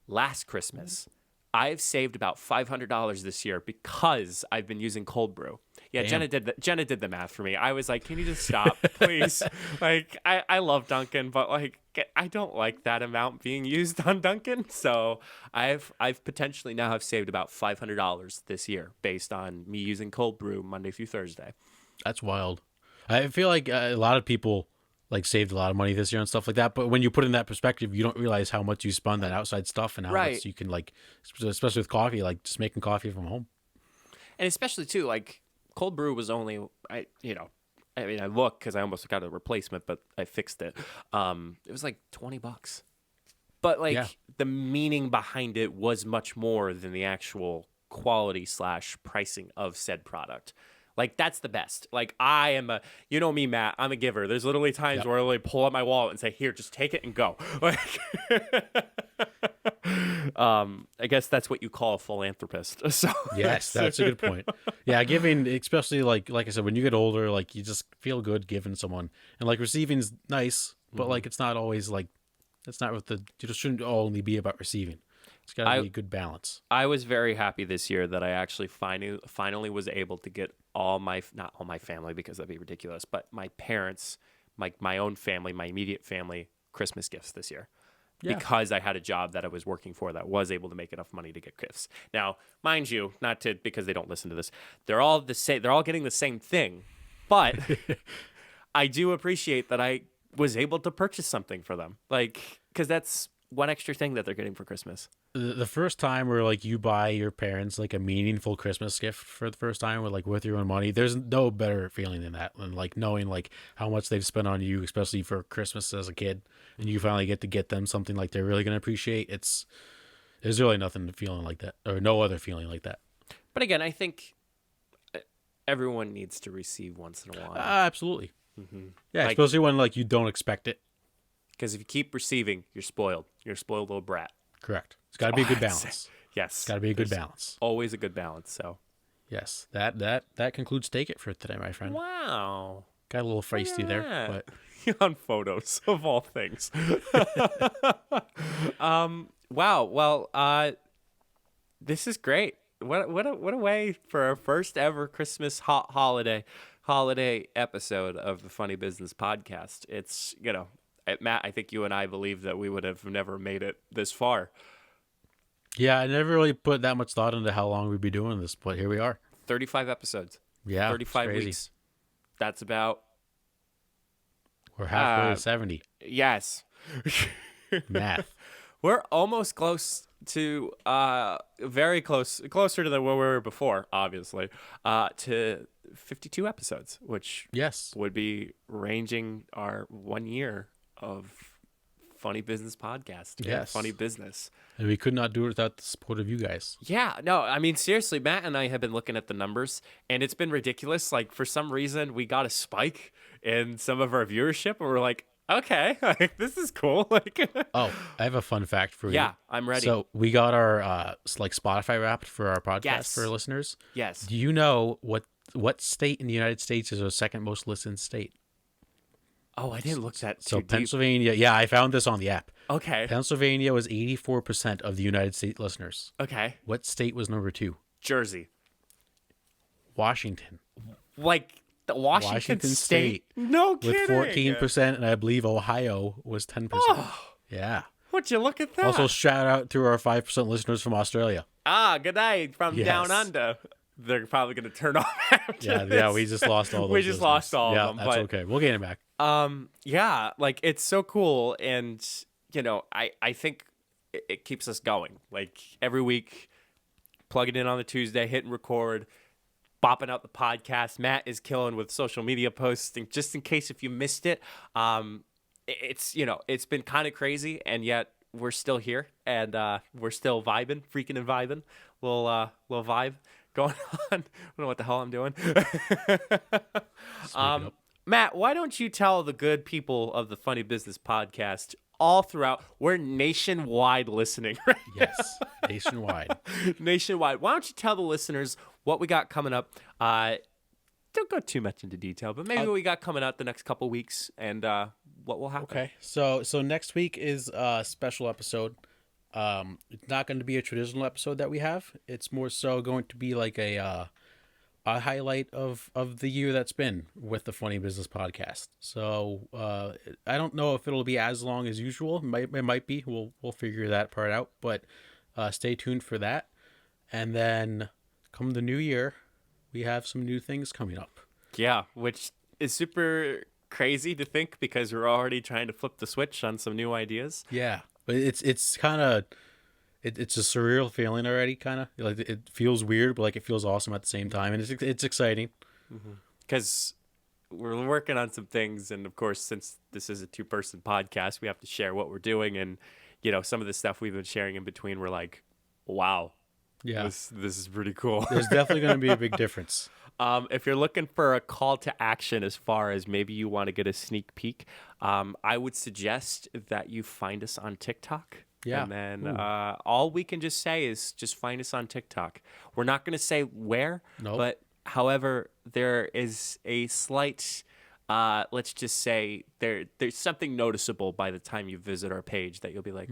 last Christmas. I've saved about $500 this year because I've been using cold brew. Yeah, Damn. Jenna did the math for me. I was like, can you just stop, please? Like, I love Dunkin', but like, I don't like that amount being used on Dunkin'. So I've potentially now have saved about $500 this year based on me using cold brew Monday through Thursday. That's wild. I feel like a lot of people like saved a lot of money this year and stuff like that. But when you put it in that perspective, you don't realize how much you spend on outside stuff and how Right. much you can like, especially with coffee, like just making coffee from home. And especially too, like cold brew was only I look because I almost got a replacement, but I fixed it. It was like $20, but like Yeah. the meaning behind it was much more than the actual quality / pricing of said product. Like that's the best. Like I am you know me, Matt. I'm a giver. There's literally times Yep. where I literally pull out my wallet and say, "Here, just take it and go." Like, I guess that's what you call a philanthropist. So Yes, that's a good point. Yeah, giving, especially like I said, when you get older, like you just feel good giving someone, and like receiving's nice, but like it's not always like that's not what you just shouldn't only be about receiving. It's got to be a good balance. I was very happy this year that I actually finally was able to get not all my family because that'd be ridiculous, but my parents, my own family, my immediate family, Christmas gifts this year. Yeah. Because I had a job that I was working for that was able to make enough money to get gifts. Now, mind you, because they don't listen to this, they're all the same. They're all getting the same thing, but I do appreciate that I was able to purchase something for them, like because that's one extra thing that they're getting for Christmas. The first time where like you buy your parents like a meaningful Christmas gift for the first time with your own money, there's no better feeling than that, than like knowing like how much they've spent on you, especially for Christmas as a kid, and you finally get to get them something like they're really going to appreciate. There's really nothing feeling like that, or no other feeling like that. But again, I think everyone needs to receive once in a while. Absolutely. Mm-hmm. Yeah, especially when like you don't expect it. Because if you keep receiving, you're spoiled. You're a spoiled little brat. Correct. It's got to be a good balance. Yes. It's got to be a good balance. Always a good balance. So. Yes. That concludes Take It for today, my friend. Wow. Got a little feisty there, but on photos of all things. Wow. Well, this is great. What a way for our first ever Christmas holiday episode of the Funny Business Podcast. It's, Matt, I think you and I believe that we would have never made it this far. Yeah, I never really put that much thought into how long we'd be doing this, but here we are. 35 episodes. Yeah, 35 weeks. That's about... We're halfway to 70. Yes. Math. We're almost close to, very closer to where we were before, obviously, to 52 episodes, which would be ranging our 1 year of Funny Business Podcast. Yes. Funny Business. And we could not do it without the support of you guys. Yeah, no, I mean, seriously, Matt and I have been looking at the numbers, and it's been ridiculous. Like, for some reason, we got a spike in some of our viewership, and we're like, okay, this is cool. Oh, I have a fun fact for you. Yeah, I'm ready. So we got our Spotify Wrapped for our podcast Yes. for listeners. Yes. Do you know what state in the United States is our second most listened state? Oh, I didn't look that So too deep. Pennsylvania. Yeah, I found this on the app. Okay. Pennsylvania was 84% of the United States listeners. Okay. What state was number 2? Jersey. Washington. Like the Washington State? No kidding. With 14%, and I believe Ohio was 10%. Oh, Yeah. would you look at that? Also, shout out to our 5% listeners from Australia. Good night from down under. They're probably going to turn off after this. Yeah, we just lost all those. We just listeners. lost all yeah, of them. That's but, okay. We'll get it back. yeah, like it's so cool. And, I think it keeps us going. Like every week, plug it in on the Tuesday, hitting record, bopping out the podcast. Matt is killing with social media posting. Just in case if you missed it, it's been kind of crazy, and yet we're still here, and we're still freaking and vibing. Little vibe going on. I don't know what the hell I'm doing. Matt, why don't you tell the good people of the Funny Business Podcast all throughout? We're nationwide listening. Right? Yes, nationwide. Nationwide. Why don't you tell the listeners what we got coming up? Don't go too much into detail, but maybe what we got coming out the next couple weeks and what will happen. Okay, so next week is a special episode. It's not going to be a traditional episode that we have. It's more so going to be like a highlight of the year that's been with the Funny Business Podcast. So I don't know if it'll be as long as usual. It might be. We'll figure that part out. But stay tuned for that. And then come the new year, we have some new things coming up. Yeah, which is super crazy to think because we're already trying to flip the switch on some new ideas. Yeah, but it's kind of it's a surreal feeling already. Kind of like it feels weird, but like it feels awesome at the same time, and it's exciting. Because we're working on some things, and of course, since this is a 2-person podcast, we have to share what we're doing, and some of the stuff we've been sharing in between, we're like, wow, Yeah, this is pretty cool. there's definitely going to be a big difference. If you're looking for a call to action as far as maybe you want to get a sneak peek, I would suggest that you find us on TikTok. Yeah. And then all we can just say is just find us on TikTok. We're not going to say where, Nope. but however, there is a slight, let's just say there's something noticeable by the time you visit our page that you'll be like,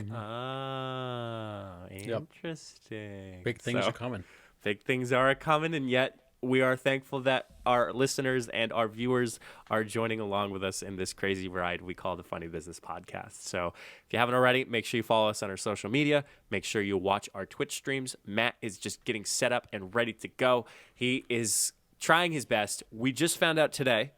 interesting. Big things are coming. Big things are coming, and yet we are thankful that our listeners and our viewers are joining along with us in this crazy ride we call the Funny Business Podcast. So if you haven't already, make sure you follow us on our social media. Make sure you watch our Twitch streams. Matt is just getting set up and ready to go. He is trying his best. We just found out today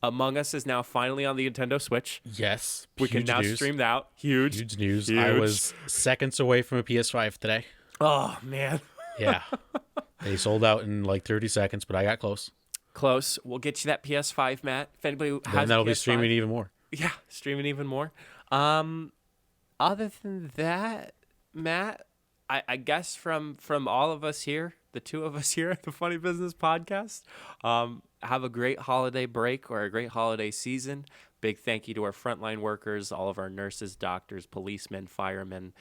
Among Us is now finally on the Nintendo Switch. Yes, We can now stream that. Huge news. Huge. I was seconds away from a PS5 today. Oh, man. Yeah. They sold out in like 30 seconds, but I got close. Close. We'll get you that PS5, Matt. If anybody has And that'll a PS5, be streaming even more. Yeah, streaming even more. Other than that, Matt, I guess from all of us here, the 2 of us here at the Funny Business Podcast, have a great holiday break or a great holiday season. Big thank you to our frontline workers, all of our nurses, doctors, policemen, firemen,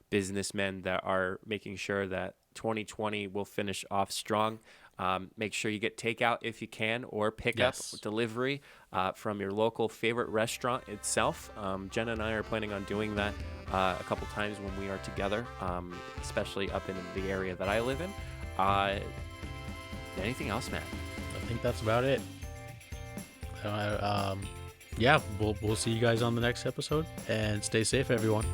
businessmen that are making sure that 2020 will finish off strong. Make sure you get takeout if you can, or pick up delivery from your local favorite restaurant itself. Jenna and I are planning on doing that a couple times when we are together, especially up in the area that I live in. Anything else, Matt? I think that's about it. Yeah, we'll see you guys on the next episode, and stay safe, everyone.